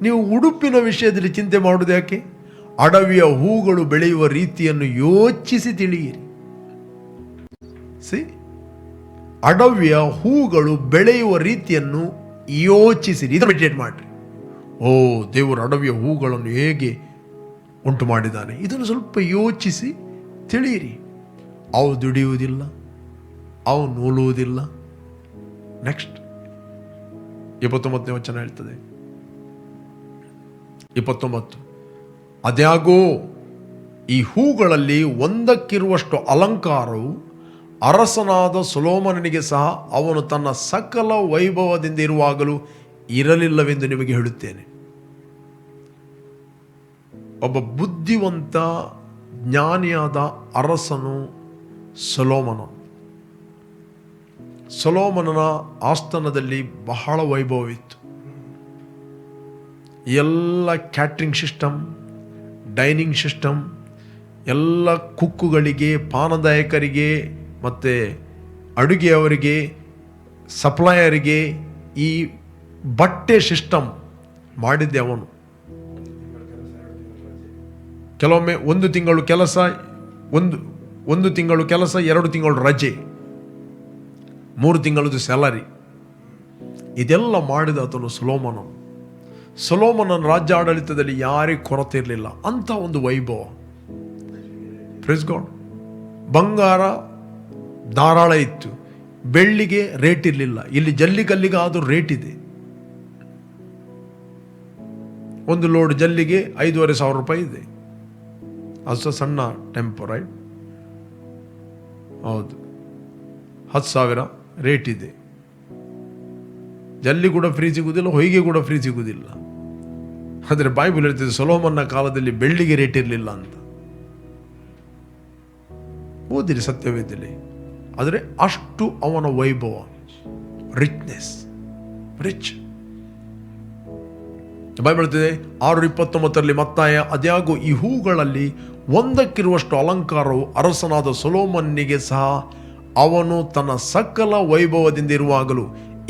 ನೀವು ಉಡುಪಿನ ವಿಷಯದಲ್ಲಿ ಚಿಂತೆ ಮಾಡೋದು ಯಾಕೆ? ಅಡವಿಯ ಹೂಗಳು ಬೆಳೆಯುವ ರೀತಿಯನ್ನು ಯೋಚಿಸಿ ತಿಳಿಯಿರಿ. ಅಡವಿಯ ಹೂಗಳು ಬೆಳೆಯುವ ರೀತಿಯನ್ನು ಯೋಚಿಸಿರಿ. ಇದು ಮೆಡಿಟೇಟ್ ಮಾಡ್ರಿ. ಓ, ದೇವರು ಅಡವಿಯ ಹೂಗಳನ್ನು ಹೇಗೆ ಉಂಟು ಮಾಡಿದ್ದಾನೆ, ಇದನ್ನು ಸ್ವಲ್ಪ ಯೋಚಿಸಿ ತಿಳಿಯಿರಿ. ಅವು ದುಡಿಯುವುದಿಲ್ಲ, ಅವು ನೂಲುವುದಿಲ್ಲ. ನೆಕ್ಸ್ಟ್ 29 ಹೇಳ್ತದೆ, 29 ಅದ್ಯಾಗೋ ಈ ಹೂಗಳಲ್ಲಿ ಒಂದಕ್ಕಿರುವಷ್ಟು ಅಲಂಕಾರವು ಅರಸನಾದ ಸೊಲೊಮೋನನಿಗೆ ಸಹ ಅವನು ತನ್ನ ಸಕಲ ವೈಭವದಿಂದ ಇರುವಾಗಲೂ ಇರಲಿಲ್ಲವೆಂದು ನಿಮಗೆ ಹೇಳುತ್ತೇನೆ. ಒಬ್ಬ ಬುದ್ಧಿವಂತ ಜ್ಞಾನಿಯಾದ ಅರಸನು ಸೊಲೊಮೋನನ ಆಸ್ಥಾನದಲ್ಲಿ ಬಹಳ ವೈಭವವಿತ್ತು. ಎಲ್ಲ ಕ್ಯಾಟ್ರಿಂಗ್ ಸಿಸ್ಟಮ್, ಡೈನಿಂಗ್ ಸಿಸ್ಟಮ್, ಎಲ್ಲ ಕುಕ್ಕುಗಳಿಗೆ, ಪಾನದಾಯಕರಿಗೆ ಮತ್ತು ಅಡುಗೆಯವರಿಗೆ, ಸಪ್ಲೈಯರಿಗೆ ಈ ಬಟ್ಟೆ ಸಿಸ್ಟಮ್ ಮಾಡಿದ್ದೆ ಅವನು. ಕೆಲವೊಮ್ಮೆ 1 ತಿಂಗಳು ಕೆಲಸ, 1 ತಿಂಗಳು ಕೆಲಸ, 2 ತಿಂಗಳು ರಜೆ, 3 ತಿಂಗಳದ್ದು ಸ್ಯಾಲರಿ. ಇದೆಲ್ಲ ಮಾಡಿದ ಆತನು ಸೊಲೊಮೋನನ ರಾಜ್ಯ ಆಡಳಿತದಲ್ಲಿ ಯಾರಿಗೂ ಕೊರತೆ ಇರಲಿಲ್ಲ. ಅಂತ ಒಂದು ವೈಭವ. Praise God. ಬಂಗಾರ ಧಾರಾಳ ಇತ್ತು, ಬೆಳ್ಳಿಗೆ ರೇಟ್ ಇರಲಿಲ್ಲ. ಇಲ್ಲಿ ಜಲ್ಲಿಗಲ್ಲಿಗಾದರೂ ರೇಟ್ ಇದೆ. ಒಂದು ಲೋಡ್ ಜಲ್ಲಿಗೆ 5,500 ರೂಪಾಯಿ ಇದೆ. ಅಷ್ಟು ಸಣ್ಣ ಟೆಂಪೋ, ರೈಟ್? ಹೌದು, 10,000 ರೇಟ್ ಇದೆ. ಜಲ್ಲಿ ಕೂಡ ಫ್ರೀ ಸಿಗುವುದಿಲ್ಲ, ಹೊಯ್ಗೆ ಕೂಡ ಫ್ರೀ ಸಿಗುವುದಿಲ್ಲ. ಆದರೆ ಬೈಬಲ್ ಹೇಳ್ತಿದೆ ಸೊಲೊಮೋನನ ಕಾಲದಲ್ಲಿ ಬೆಳ್ಳಿಗೆ ರೇಟ್ ಇರಲಿಲ್ಲ ಅಂತ. ಓದಿರಿ ಸತ್ಯವೇದದಲ್ಲಿ. ಆದರೆ ಅಷ್ಟು ಅವನ ವೈಭವ, ರಿಚ್. ಬೈಬಲ್ ಹೇಳ್ತಿದೆ 6:29 ಮತ್ತಾಯ, ಅದ್ಯಾಗೋ ಈ ಹೂಗಳಲ್ಲಿ ಒಂದಕ್ಕಿರುವಷ್ಟು ಅಲಂಕಾರವು ಅರಸನಾದ ಸೊಲೊಮೋನನಿಗೆ ಸಹ ಅವನು ತನ್ನ ಸಕಲ ವೈಭವದಿಂದ ಇರುವಾಗಲೂ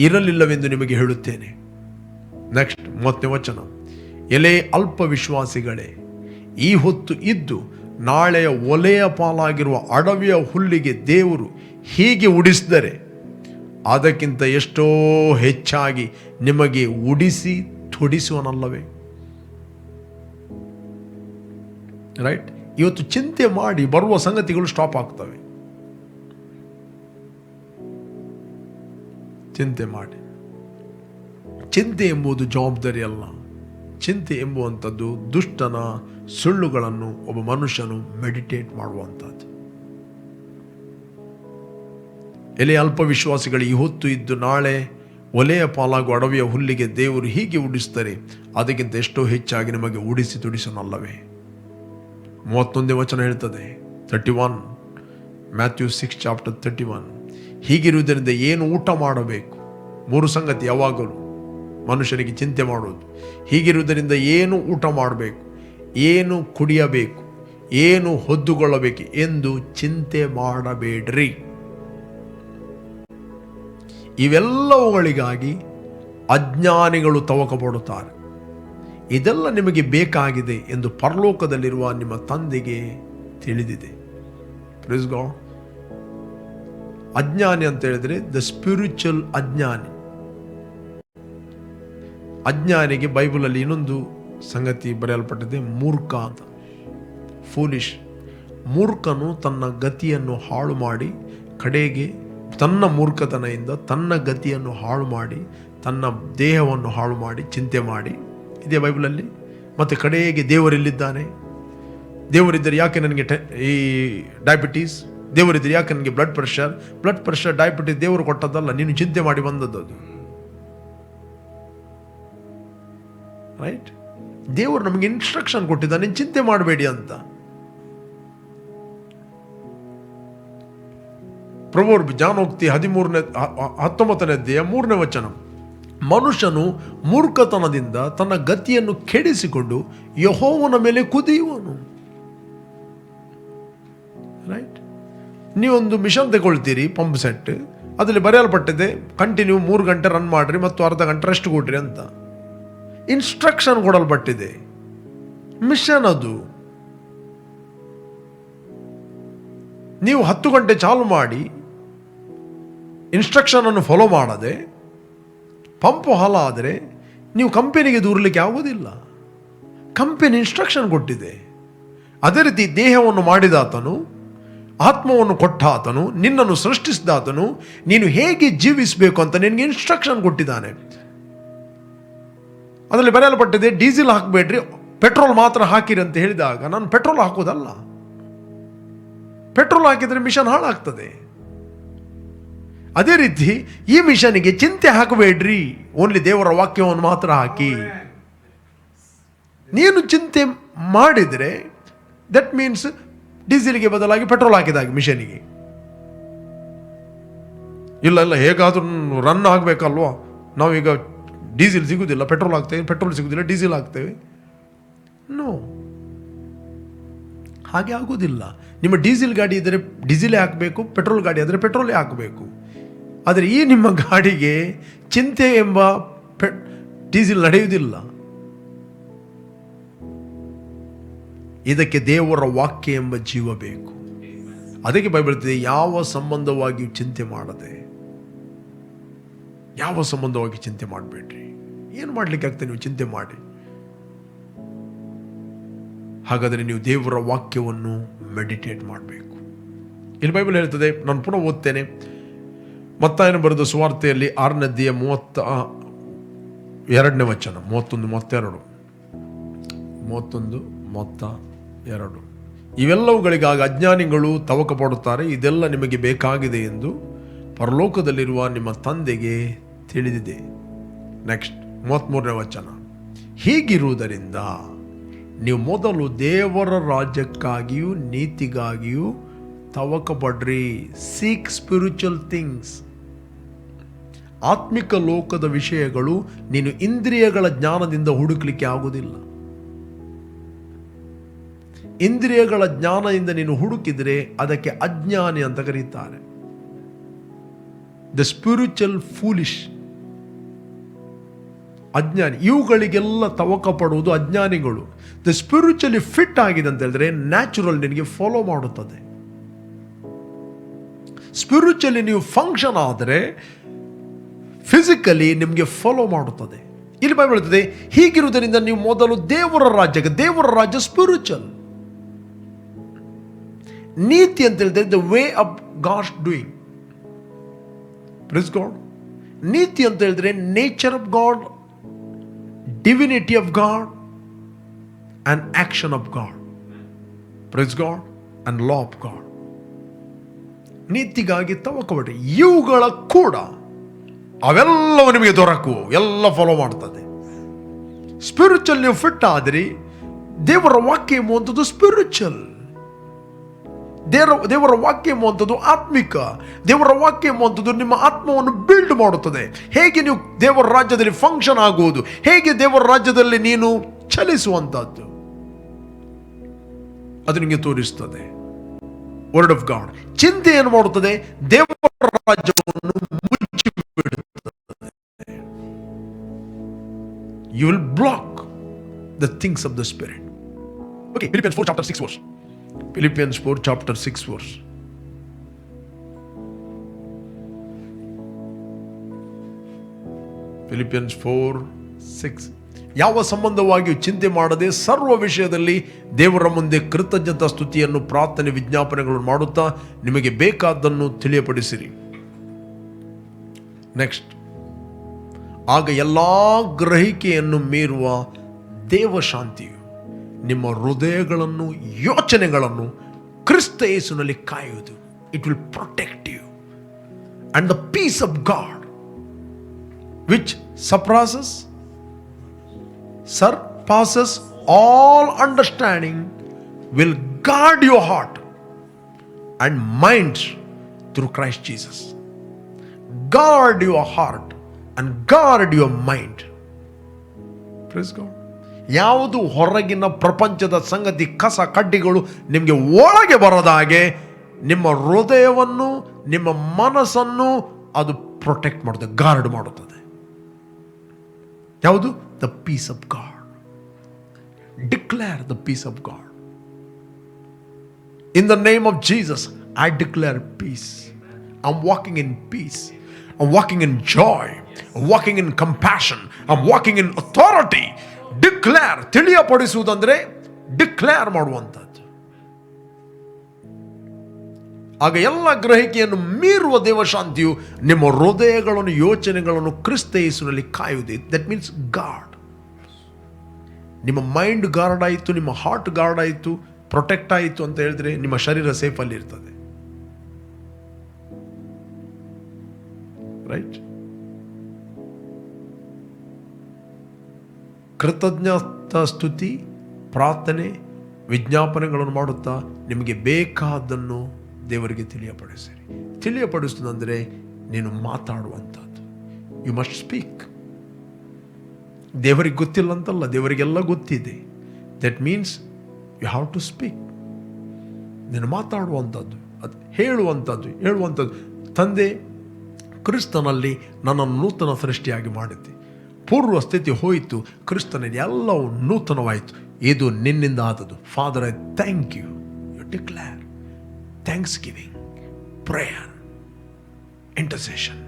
ಇರಲಿಲ್ಲವೆಂದು ನಿಮಗೆ ಹೇಳುತ್ತೇನೆ. ನೆಕ್ಸ್ಟ್ 30ನೇ ವಚನ. ಎಲೆ ಅಲ್ಪ ವಿಶ್ವಾಸಿಗಳೇ, ಈ ಹೊತ್ತು ಇದ್ದು ನಾಳೆಯ ಒಲೆಯ ಪಾಲಾಗಿರುವ ಅಡವಿಯ ಹುಲ್ಲಿಗೆ ದೇವರು ಹೀಗೆ ಉಡಿಸಿದರೆ ಅದಕ್ಕಿಂತ ಎಷ್ಟೋ ಹೆಚ್ಚಾಗಿ ನಿಮಗೆ ಉಡಿಸಿ ತೊಡಿಸುವನಲ್ಲವೇ? ರೈಟ್. ಇವತ್ತು ಚಿಂತೆ ಮಾಡಿ ಬರುವ ಸಂಗತಿಗಳು ಸ್ಟಾಪ್ ಆಗ್ತವೆ. ಚಿಂತೆ ಮಾಡಿ. ಚಿಂತೆ ಎಂಬುದು ಜವಾಬ್ದಾರಿ ಅಲ್ಲ. ಚಿಂತೆ ಎಂಬುವಂಥದ್ದು ದುಷ್ಟನ ಸುಳ್ಳುಗಳನ್ನು ಒಬ್ಬ ಮನುಷ್ಯನು ಮೆಡಿಟೇಟ್ ಮಾಡುವಂಥದ್ದು. ಎಲೆ ಅಲ್ಪ ವಿಶ್ವಾಸಿಗಳು, ಈ ಹೊತ್ತು ಇದ್ದು ನಾಳೆ ಒಲೆಯ ಪಾಲಾಗುವ ಅಡವಿಯ ಹುಲ್ಲಿಗೆ ದೇವರು ಹೀಗೆ ಉಡಿಸ್ತಾರೆ, ಅದಕ್ಕಿಂತ ಎಷ್ಟೋ ಹೆಚ್ಚಾಗಿ ನಿಮಗೆ ಉಡಿಸಿ ತುಡಿಸನಲ್ಲವೇ? 31ನೇ ವಚನ ಹೇಳ್ತದೆ, 31, ಮ್ಯಾಥ್ಯೂ 6:31. ಹೀಗಿರುವುದರಿಂದ ಏನು ಊಟ ಮಾಡಬೇಕು? 3 ಸಂಗತಿ ಯಾವಾಗಲೂ ಮನುಷ್ಯನಿಗೆ ಚಿಂತೆ ಮಾಡೋದು. ಹೀಗಿರುವುದರಿಂದ ಏನು ಊಟ ಮಾಡಬೇಕು, ಏನು ಕುಡಿಯಬೇಕು, ಏನು ಹೊದ್ದುಕೊಳ್ಳಬೇಕು ಎಂದು ಚಿಂತೆ ಮಾಡಬೇಡ್ರಿ. ಇವೆಲ್ಲವುಗಳಿಗಾಗಿ ಅಜ್ಞಾನಿಗಳು ತವಕ ಪಡುತ್ತಾರೆ. ಇದೆಲ್ಲ ನಿಮಗೆ ಬೇಕಾಗಿದೆ ಎಂದು ಪರಲೋಕದಲ್ಲಿರುವ ನಿಮ್ಮ ತಂದೆಗೆ ತಿಳಿದಿದೆ. Praise God. ಅಜ್ಞಾನಿ ಅಂತ ಹೇಳಿದ್ರೆ ದ ಸ್ಪಿರಿಚುವಲ್ ಅಜ್ಞಾನಿ. ಅಜ್ಞಾನಿಗೆ ಬೈಬಲಲ್ಲಿ ಇನ್ನೊಂದು ಸಂಗತಿ ಬರೆಯಲ್ಪಟ್ಟಿದೆ, ಮೂರ್ಖ ಅಂತ. ಫೂಲಿಶ್. ಮೂರ್ಖನು ತನ್ನ ಗತಿಯನ್ನು ಹಾಳು ಮಾಡಿ ಕಡೆಗೆ ತನ್ನ ಮೂರ್ಖತನದಿಂದ ತನ್ನ ಗತಿಯನ್ನು ಹಾಳು ಮಾಡಿ ತನ್ನ ದೇಹವನ್ನು ಹಾಳು ಮಾಡಿ ಚಿಂತೆ ಮಾಡಿ ಇದೆ ಬೈಬಲಲ್ಲಿ. ಮತ್ತು ಕಡೆಗೆ ದೇವರೆಲ್ಲಿದ್ದಾನೆ? ದೇವರಿದ್ದರೆ ಯಾಕೆ ನನಗೆ ಈ ಡಯಾಬಿಟೀಸ್? ದೇವರಿದ್ದರೆ ಯಾಕೆ ನನಗೆ ಬ್ಲಡ್ ಪ್ರೆಷರ್ ಡಯಾಬಿಟೀಸ್ ದೇವರು ಕೊಟ್ಟದ್ದಲ್ಲ, ನೀನು ಚಿಂತೆ ಮಾಡಿ ಬಂದದ್ದು ಅದು. ರೈಟ್. ದೇವರು ನಮಗೆ ಇನ್ಸ್ಟ್ರಕ್ಷನ್ ಕೊಟ್ಟಿದ್ದ, ನೀನು ಚಿಂತೆ ಮಾಡಬೇಡಿ ಅಂತ. ಪ್ರವರ್ಬ್ ಜ್ಞಾನೋಕ್ತಿ 19ನೇ ಅಧ್ಯಾಯ 3ನೇ ವಚನ. ಮನುಷ್ಯನು ಮೂರ್ಖತನದಿಂದ ತನ್ನ ಗತಿಯನ್ನು ಕೆಡಿಸಿಕೊಂಡು ಯೆಹೋವನ ಮೇಲೆ ಕುದಿಯುವನು. ರೈಟ್. ನೀವೊಂದು ಮಿಷನ್ ತಗೊಳ್ತೀರಿ, ಪಂಪ್ ಸೆಟ್, ಅದರಲ್ಲಿ ಬರೆಯಲ್ಪಟ್ಟಿದೆ ಕಂಟಿನ್ಯೂ 3 ಗಂಟೆ ರನ್ ಮಾಡ್ರಿ ಮತ್ತು ಅರ್ಧ ಗಂಟೆ ರೆಸ್ಟ್ ಕೊಡ್ರಿ ಅಂತ ಇನ್ಸ್ಟ್ರಕ್ಷನ್ ಕೊಡಲ್ಪಟ್ಟಿದೆ. ಮಿಷನ್ ಅದು. ನೀವು 10 ಗಂಟೆ ಚಾಲು ಮಾಡಿ ಇನ್ಸ್ಟ್ರಕ್ಷನ್ ಅನ್ನು ಫಾಲೋ ಮಾಡದೆ ಪಂಪು ಹಾಲ ಆದರೆ ನೀವು ಕಂಪನಿಗೆ ದೂರಲಿಕ್ಕೆ ಆಗೋದಿಲ್ಲ. ಕಂಪನಿ ಇನ್ಸ್ಟ್ರಕ್ಷನ್ ಕೊಟ್ಟಿದೆ. ಅದೇ ರೀತಿ ದೇಹವನ್ನು ಮಾಡಿದಾತನು, ಆತ್ಮವನ್ನು ಕೊಟ್ಟಾತನು, ನಿನ್ನನ್ನು ಸೃಷ್ಟಿಸಿದಾತನು ನೀನು ಹೇಗೆ ಜೀವಿಸಬೇಕು ಅಂತ ನಿನಗೆ ಇನ್ಸ್ಟ್ರಕ್ಷನ್ ಕೊಟ್ಟಿದ್ದಾನೆ. ಅದರಲ್ಲಿ ಬರೆಯಲ್ಪಟ್ಟಿದೆ, ಡೀಸೆಲ್ ಹಾಕಬೇಡ್ರಿ, ಪೆಟ್ರೋಲ್ ಮಾತ್ರ ಹಾಕಿರಿ ಅಂತ ಹೇಳಿದಾಗ ನಾನು ಪೆಟ್ರೋಲ್ ಹಾಕೋದಲ್ಲ. ಪೆಟ್ರೋಲ್ ಹಾಕಿದರೆ ಮಿಷನ್ ಹಾಳಾಗ್ತದೆ. ಅದೇ ರೀತಿ ಈ ಮಿಷನ್ಗೆ ಚಿಂತೆ ಹಾಕಬೇಡ್ರಿ, ಓನ್ಲಿ ದೇವರ ವಾಕ್ಯವನ್ನು ಮಾತ್ರ ಹಾಕಿ. ನೀನು ಚಿಂತೆ ಮಾಡಿದರೆ ದಟ್ ಮೀನ್ಸ್ ಡೀಸೆಲ್ಗೆ ಬದಲಾಗಿ ಪೆಟ್ರೋಲ್ ಹಾಕಿದಾಗ ಮಿಷನಿಗೆ. ಇಲ್ಲ ಹೇಗಾದ್ರೂ ರನ್ ಆಗಬೇಕಲ್ವಾ, ನಾವೀಗ ಡೀಸೆಲ್ ಸಿಗುವುದಿಲ್ಲ ಪೆಟ್ರೋಲ್ ಹಾಕ್ತೇವೆ, ಪೆಟ್ರೋಲ್ ಸಿಗುವುದಿಲ್ಲ ಡೀಸೆಲ್ ಹಾಕ್ತೇವೆ. ನೋ, ಹಾಗೆ ಆಗೋದಿಲ್ಲ. ನಿಮ್ಮ ಡೀಸೆಲ್ ಗಾಡಿ ಇದ್ದರೆ ಡೀಸೆಲೇ ಹಾಕಬೇಕು, ಪೆಟ್ರೋಲ್ ಗಾಡಿ ಆದರೆ ಪೆಟ್ರೋಲೇ ಹಾಕಬೇಕು. ಆದರೆ ಈ ನಿಮ್ಮ ಗಾಡಿಗೆ ಚಿಂತೆ ಎಂಬ ಡೀಸೆಲ್ ನಡೆಯುವುದಿಲ್ಲ. ಇದಕ್ಕೆ ದೇವರ ವಾಕ್ಯ ಎಂಬ ಜೀವ ಬೇಕು. ಅದಕ್ಕೆ ಬೈಬಲ್ ಹೇಳ್ತಿದೆ, ಯಾವ ಸಂಬಂಧವಾಗಿಯೂ ಚಿಂತೆ ಮಾಡದೆ, ಯಾವ ಸಂಬಂಧವಾಗಿ ಚಿಂತೆ ಮಾಡಬೇಡ್ರಿ. ಏನು ಮಾಡ್ಲಿಕ್ಕೆ ಆಗ್ತದೆ ನೀವು ಚಿಂತೆ ಮಾಡಿ? ಹಾಗಾದರೆ ನೀವು ದೇವರ ವಾಕ್ಯವನ್ನು ಮೆಡಿಟೇಟ್ ಮಾಡಬೇಕು. ಇಲ್ಲಿ ಬೈಬಲ್ ಹೇಳ್ತದೆ, ನಾನು ಪುನಃ ಓದ್ತೇನೆ. ಮತ್ತಾಯನ ಬರೆದ ಸುವಾರ್ತೆಯಲ್ಲಿ 6ನೇ ಅಧ್ಯಾಯ 32ನೇ ವಚನ, 31, 32. ಇವೆಲ್ಲವುಗಳಿಗಾಗಿ ಅಜ್ಞಾನಿಗಳು ತವಕ ಪಡುತ್ತಾರೆ, ಇದೆಲ್ಲ ನಿಮಗೆ ಬೇಕಾಗಿದೆ ಎಂದು ಪರಲೋಕದಲ್ಲಿರುವ ನಿಮ್ಮ ತಂದೆಗೆ ತಿಳಿದಿದೆ. ನೆಕ್ಸ್ಟ್ 33ನೇ ವಚನ. ಹೀಗಿರುವುದರಿಂದ ನೀವು ಮೊದಲು ದೇವರ ರಾಜ್ಯಕ್ಕಾಗಿಯೂ ನೀತಿಗಾಗಿಯೂ ತವಕ ಪಡ್ರಿ. Seek spiritual things. ಆತ್ಮಿಕ ಲೋಕದ ವಿಷಯಗಳು ನೀನು ಇಂದ್ರಿಯಗಳ ಜ್ಞಾನದಿಂದ ಹುಡುಕ್ಲಿಕ್ಕೆ ಆಗುವುದಿಲ್ಲ. ಇಂದ್ರಿಯಗಳ ಜ್ಞಾನದಿಂದ ನೀನು ಹುಡುಕಿದರೆ ಅದಕ್ಕೆ ಅಜ್ಞಾನಿ ಅಂತ ಕರೀತಾರೆ. ದ ಸ್ಪಿರಿಚುವಲ್ ಫೂಲಿಶ್, ಅಜ್ಞಾನಿ. ಇವುಗಳಿಗೆಲ್ಲ ತವಕ ಪಡುವುದು ಅಜ್ಞಾನಿಗಳು. ದ ಸ್ಪಿರಿಚುವಲಿ ಫಿಟ್ ಆಗಿದೆ ಅಂತ ಹೇಳಿದ್ರೆ ನ್ಯಾಚುರಲ್ ನಿನಗೆ ಫಾಲೋ ಮಾಡುತ್ತದೆ. ಸ್ಪಿರಿಚುವಲಿ ನೀವು ಫಂಕ್ಷನ್ ಆದರೆ ಫಿಸಿಕಲಿ ನಿಮಗೆ ಫಾಲೋ ಮಾಡುತ್ತದೆ. ಇಲ್ಲಿ ಬೈಬಲ್ ಹೇಳ್ತದೆ, ಹೀಗಿರುವುದರಿಂದ ನೀವು ಮೊದಲು ದೇವರ ರಾಜ್ಯ ಸ್ಪಿರಿಚುವಲ್. ನೀತಿ ಅಂತ ಹೇಳಿದ್ರೆ the way of God's doing. Praise God. ನೀತಿ ಅಂತ ಹೇಳಿದ್ರೆ nature of God, divinity of God and action of God. Praise God and law of God. ನೀತಿಗಾಗಿ ತವಕಬೇಡಿ. ಇವುಗಳ ಕೂಡ ಅವೆಲ್ಲವೂ ನಿಮಗೆ ದೊರಕುವು, ಎಲ್ಲ ಫಾಲೋ ಮಾಡ್ತದೆ. ಸ್ಪಿರಿಚುವಲ್ ನೀವು ಫಿಟ್ ಆದ್ರಿ. ದೇವರ ವಾಕ್ಯ ಎಂಬುವಂಥದ್ದು ಸ್ಪಿರಿಚುವಲ್. ದೇವರ ವಾಕ್ಯ ಎಂಬುವಂಥದ್ದು ಆತ್ಮಿಕ. ದೇವರ ವಾಕ್ಯ ಎಂಬುವಂಥದ್ದು ನಿಮ್ಮ ಆತ್ಮವನ್ನು ಬಿಲ್ಡ್ ಮಾಡುತ್ತದೆ. ಹೇಗೆ ನೀವು ದೇವರ ರಾಜ್ಯದಲ್ಲಿ ಫಂಕ್ಷನ್ ಆಗುವುದು, ಹೇಗೆ ದೇವರ ರಾಜ್ಯದಲ್ಲಿ ನೀನು ಚಲಿಸುವಂತಹದ್ದು, ಅದು ನಿಮಗೆ ತೋರಿಸ್ತದೆ. Word of God. ಚಿಂತೆ ಏನು ಮಾಡುತ್ತದೆ? ದೇವರ ರಾಜ್ಯವನ್ನು ಮುಚ್ಚಿಬಿಡುತ್ತದೆ. You will block the things of the spirit. Okay, Philippians 4 chapter 6 verse. Philippians 4 chapter 6 verse. Philippians 4:6. ಯಾವ ಸಂಬಂಧವಾಗಿಯೂ ಚಿಂತೆ ಮಾಡದೆ ಸರ್ವ ವಿಷಯದಲ್ಲಿ ದೇವರ ಮುಂದೆ ಕೃತಜ್ಞತಾ ಸ್ತುತಿಯನ್ನು ಪ್ರಾರ್ಥನೆ ವಿಜ್ಞಾಪನೆಗಳನ್ನು ಮಾಡುತ್ತಾ ನಿಮಗೆ ಬೇಕಾದ್ದನ್ನು ತಿಳಿಯಪಡಿಸಿರಿ. ನೆಕ್ಸ್ಟ್. ಆಗ ಎಲ್ಲಾ ಗ್ರಹಿಕೆಯನ್ನು ಮೀರುವ ದೇವಶಾಂತಿಯು ನಿಮ್ಮ ಹೃದಯಗಳನ್ನು ಯೋಚನೆಗಳನ್ನು ಕ್ರಿಸ್ತ ಯೇಸುವಿನಲ್ಲಿ ಕಾಯುವುದು. It will protect you. And the peace of God which surpasses all understanding will guard your heart and mind through Christ Jesus. Guard your heart and guard your mind. Praise God. ಯಾವುದು ಹೊರಗಿನ ಪ್ರಪಂಚದ ಸಂಗತಿ ಕಸ ಕಡ್ಡಿಗಳು ನಿಮಗೆ ಒಳಗೆ ಬರದ ಹಾಗೆ ನಿಮ್ಮ ಹೃದಯವನ್ನು ನಿಮ್ಮ ಮನಸ್ಸನ್ನು ಅದು ಪ್ರೊಟೆಕ್ಟ್ ಮಾಡುತ್ತದೆ, ಗಾರ್ಡ್ ಮಾಡುತ್ತದೆ. ಯಾವುದು? The peace of God. Declare the peace of God. In the name of Jesus, I declare peace. I'm walking in peace. I'm walking in joy. I'm walking in compassion. I'm walking in authority. Declare. ತಿಳಿಯಪಡಿಸುವುದಂದ್ರೆ declare ಮಾಡುವಂಥದ್ದು. ಆಗ ಎಲ್ಲ ಗ್ರಹಿಕೆಯನ್ನು ಮೀರುವ ದೇವಶಾಂತಿಯು ನಿಮ್ಮ ಹೃದಯಗಳನ್ನು ಯೋಚನೆಗಳನ್ನು ಕ್ರಿಸ್ತ ಯೇಸುವಿನಲ್ಲಿ ಕಾಯುವುದು. That means god. ನಿಮ್ಮ ಮೈಂಡ್ ಗಾರ್ಡ್ ಆಯಿತು, ನಿಮ್ಮ ಹಾರ್ಟ್ ಗಾರ್ಡ್ ಆಯಿತು, ಪ್ರೊಟೆಕ್ಟ್ ಆಯಿತು ಅಂತ ಹೇಳಿದ್ರೆ ನಿಮ್ಮ ಶರೀರ ಸೇಫಲ್ಲಿ ಇರ್ತದೆ. ರೈಟ್. ಕೃತಜ್ಞತಾ ಸ್ತುತಿ ಪ್ರಾರ್ಥನೆ ವಿಜ್ಞಾಪನೆಗಳನ್ನು ಮಾಡುತ್ತಾ ನಿಮಗೆ ಬೇಕಾದನ್ನು ದೇವರಿಗೆ ತಿಳಿಯಪಡಿಸುವುದಂದರೆ ನೀನು ಮಾತಾಡುವಂಥದ್ದು. You must speak. ದೇವರಿಗೆ ಗೊತ್ತಿಲ್ಲ ಅಂತಲ್ಲ, ದೇವರಿಗೆಲ್ಲ ಗೊತ್ತಿದೆ. That means you have to speak. ನೀನು ಮಾತಾಡುವಂಥದ್ದು, ಅದು ಹೇಳುವಂಥದ್ದು. ತಂದೆ, ಕ್ರಿಸ್ತನಲ್ಲಿ ನನ್ನನ್ನು ನೂತನ ಸೃಷ್ಟಿಯಾಗಿ ಮಾಡಿದ್ದೆ. ಪೂರ್ವ ಸ್ಥಿತಿ ಹೋಯಿತು, ಕ್ರಿಸ್ತನಲ್ಲಿ ಎಲ್ಲವೂ ನೂತನವಾಯಿತು. ಇದು ನಿನ್ನಿಂದ ಆದದ್ದು. Father, I thank you. You declare thanksgiving, prayer, intercession.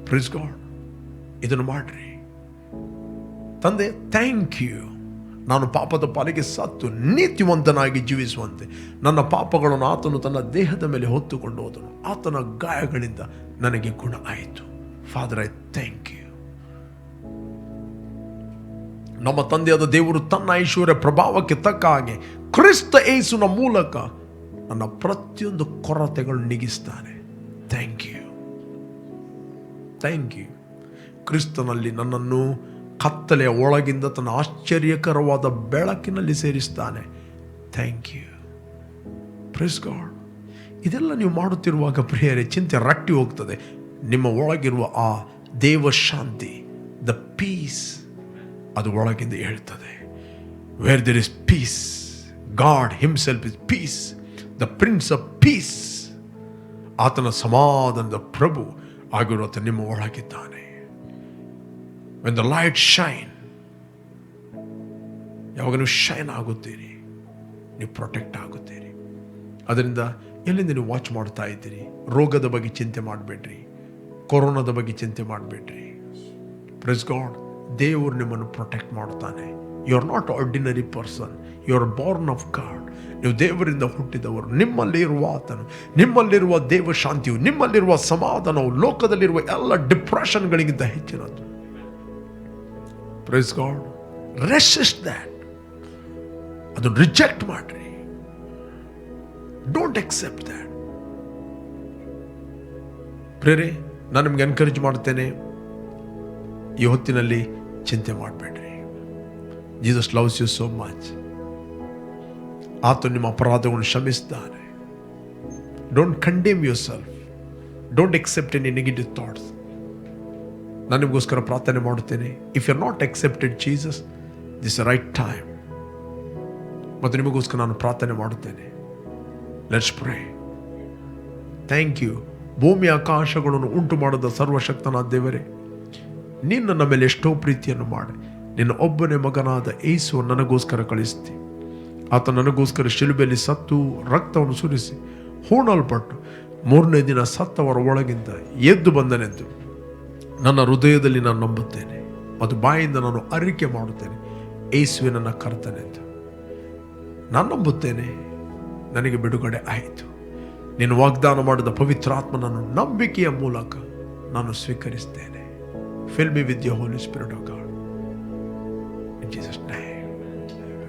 Praise God. ಇದನ್ನು ಮಾಡ್ರಿ. ತಂದೆ, ಥ್ಯಾಂಕ್ ಯು. ನಾನು ಪಾಪದ ಪಾಲಿಗೆ ಸತ್ತು ನೀತಿವಂತನಾಗಿ ಜೀವಿಸುವಂತೆ ನನ್ನ ಪಾಪಗಳನ್ನು ಆತನು ತನ್ನ ದೇಹದ ಮೇಲೆ ಹೊತ್ತುಕೊಂಡು ಹೋದನು. ಆತನ ಗಾಯಗಳಿಂದ ನನಗೆ ಗುಣ ಆಯಿತು. Father, I thank you. ನಮ್ಮ ತಂದೆಯಾದ ದೇವರು ತನ್ನ ಐಶ್ವರ್ಯ ಪ್ರಭಾವಕ್ಕೆ ತಕ್ಕ ಹಾಗೆ ಕ್ರಿಸ್ತ ಯೇಸುವಿನ ಮೂಲಕ ನನ್ನ ಪ್ರತಿಯೊಂದು ಕೊರತೆಗಳು ನೀಗಿಸ್ತಾನೆ. Thank you. Thank you. ಕ್ರಿಸ್ತನಲ್ಲಿ ನನ್ನನ್ನು ಕತ್ತಲೆಯ ಒಳಗಿಂದ ತನ್ನ ಆಶ್ಚರ್ಯಕರವಾದ ಬೆಳಕಿನಲ್ಲಿ ಸೇರಿಸ್ತಾನೆ. Thank you. Praise God. ಇದೆಲ್ಲ ನೀವು ಮಾಡುತ್ತಿರುವಾಗ ಪ್ರಿಯರೇ, ಚಿಂತೆ ರಟ್ಟಿ ಹೋಗ್ತದೆ. ನಿಮ್ಮ ಒಳಗಿರುವ ಆ ದೇವಶಾಂತಿ, ದ ಪೀಸ್, ಅದು ಒಳಗಿಂದ ಹೇಳ್ತದೆ. Where there is peace God himself is peace, the prince of peace. ಆತನ ಸಮಾಧಾನದ ಪ್ರಭು ಆಗಿರುವಂತ ನಿಮ್ಮ ಒಳಗಿದ್ದಾನೆ. ವೆನ್ ದ ಲೈಟ್ ಶೈನ್, ಯಾವಾಗ ನೀವು ಶೈನ್ ಆಗುತ್ತೀರಿ, ನೀವು ಪ್ರೊಟೆಕ್ಟ್ ಆಗುತ್ತೀರಿ. ಅದರಿಂದ ಎಲ್ಲಿಂದ ನೀವು ವಾಚ್ ಮಾಡ್ತಾ ಇದ್ದೀರಿ, ರೋಗದ ಬಗ್ಗೆ ಚಿಂತೆ ಮಾಡಬೇಡ್ರಿ, ಕೊರೋನಾದ ಬಗ್ಗೆ ಚಿಂತೆ ಮಾಡಬೇಡ್ರಿ. ಪ್ರೇಸ್ ಗಾಡ್, ದೇವರು ನಿಮ್ಮನ್ನು ಪ್ರೊಟೆಕ್ಟ್ ಮಾಡ್ತಾನೆ. You are not ordinary person, you are born of God. ನೀವು ದೇವರಿಂದ ಹುಟ್ಟಿದವರು. ನಿಮ್ಮಲ್ಲಿರುವ ಆತನು, ನಿಮ್ಮಲ್ಲಿರುವ ದೇವ ಶಾಂತಿಯು, ನಿಮ್ಮಲ್ಲಿರುವ ಸಮಾಧಾನವು ಲೋಕದಲ್ಲಿರುವ ಎಲ್ಲ ಡಿಪ್ರೆಷನ್ಗಳಿಗಿಂತ ಹೆಚ್ಚಿನದು. Praise God, resist that. ಅದನ್ನು ರಿಜೆಕ್ಟ್ ಮಾಡ್ರಿ. Don't accept that. ಪ್ರೇರೆ, ನಾನು ನಿಮ್ಗೆ ಎನ್ಕರೇಜ್ ಮಾಡ್ತೇನೆ, ಈ ಹೊತ್ತಿನಲ್ಲಿ ಚಿಂತೆ ಮಾಡಬೇಡ್ರಿ. Jesus loves you so much. ಆತ ನಿಮ್ಮ ಅಪರಾಧವನ್ನು ಕ್ಷಮಿಸಿದ್ದಾನೆ. Don't condemn yourself. Don't accept any negative thoughts. ನಾನು ನಿಮಗೋಸ್ಕರ ಪ್ರಾರ್ಥನೆ ಮಾಡುತ್ತೇನೆ. If you are not accepted Jesus, this right time. ಮತ್ತು ನಿಮಗೋಸ್ಕರ ನಾನು ಪ್ರಾರ್ಥನೆ ಮಾಡುತ್ತೇನೆ. Let's pray. Thank you. ಭೂಮಿ ಆಕಾಶಗಳನ್ನು ಉಂಟು ಮಾಡಿದ ಸರ್ವಶಕ್ತನಾದ ದೇವರೇ, ನೀನು ನನ್ನ ಮೇಲೆ ಎಷ್ಟೋ ಪ್ರೀತಿಯನ್ನು ಮಾಡಿ ನಿನ್ನ ಒಬ್ಬನೇ ಮಗನಾದ ಯೇಸುವನ್ನು ನನಗೋಸ್ಕರ ಕಳಿಸ್ತಿ. ಆತ ನನಗೋಸ್ಕರ ಶಿಲುಬೆಯಲ್ಲಿ ಸತ್ತು ರಕ್ತವನ್ನು ಸುರಿಸಿ ಹೂಣಲ್ಪಟ್ಟು 3ನೇ ದಿನ ಸತ್ತವರ ಒಳಗಿಂದ ಎದ್ದು ಬಂದನೆಂದು ನನ್ನ ಹೃದಯದಲ್ಲಿ ನಾನು ನಂಬುತ್ತೇನೆ ಮತ್ತು ಬಾಯಿಂದ ನಾನು ಅರಿಕೆ ಮಾಡುತ್ತೇನೆ. ಯೇಸುವೆ ನನ್ನ ಕರ್ತನೆಂದು ನಾನು ನಂಬುತ್ತೇನೆ. ನನಗೆ ಬಿಡುಗಡೆ ಆಯಿತು. ನೀನು ವಾಗ್ದಾನ ಮಾಡಿದ ಪವಿತ್ರಾತ್ಮನನ್ನು ನಂಬಿಕೆಯ ಮೂಲಕ ನಾನು ಸ್ವೀಕರಿಸ್ತೇನೆ. Fill me with your Holy Spirit, oh God. In Jesus' name.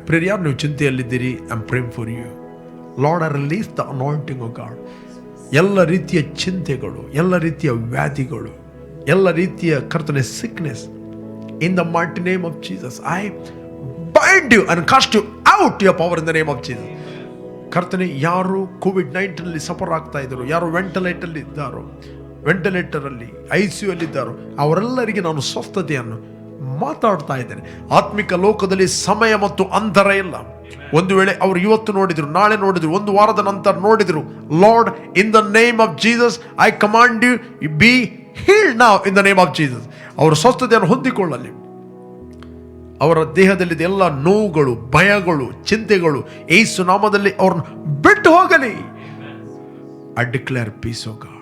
Prayer, ಯಾರು ನೀವು ಚಿಂತೆಯಲ್ಲಿದ್ದೀರಿ, I'm praying for you. Lord, I release the anointing, oh God. ಎಲ್ಲ ರೀತಿಯ ಚಿಂತೆಗಳು, ಎಲ್ಲ ರೀತಿಯ ವ್ಯಾಧಿಗಳು, ಎಲ್ಲ ರೀತಿಯ ಕರ್ತನೆ sickness, in the mighty name of Jesus, I bind you and cast you out your power in the name of Jesus. ಕರ್ತನೆ, ಯಾರು COVID-19 suffer ಆಗ್ತಾ ಇದ್ರು, ಯಾರು ವೆಂಟಿಲೇಟರ್ ಅಲ್ಲಿ ICU ಅಲ್ಲಿದ್ದಾರೋ ಅವರೆಲ್ಲರಿಗೆ ನಾನು ಸ್ವಸ್ಥತೆಯನ್ನು ಮಾತಾಡ್ತಾ ಇದ್ದೇನೆ. ಆತ್ಮಿಕ ಲೋಕದಲ್ಲಿ ಸಮಯ ಮತ್ತು ಅಂತರ ಇಲ್ಲ. ಒಂದು ವೇಳೆ ಅವರು ಇವತ್ತು ನೋಡಿದ್ರು, ನಾಳೆ ನೋಡಿದ್ರು, ಒಂದು ವಾರದ ನಂತರ ನೋಡಿದ್ರು, Lord, in the name of Jesus I command you, be healed now in the name of Jesus. ಅವರು ಸ್ವಸ್ಥತೆಯನ್ನು ಹೊಂದಿಕೊಳ್ಳಲಿ. ಅವರ ದೇಹದಲ್ಲಿದ್ದ ಎಲ್ಲ ನೋವುಗಳು, ಭಯಗಳು, ಚಿಂತೆಗಳು ಯೇಸು ನಾಮದಲ್ಲಿ ಅವ್ರನ್ನ ಬಿಟ್ಟು ಹೋಗಲಿ. I declare peace, O God.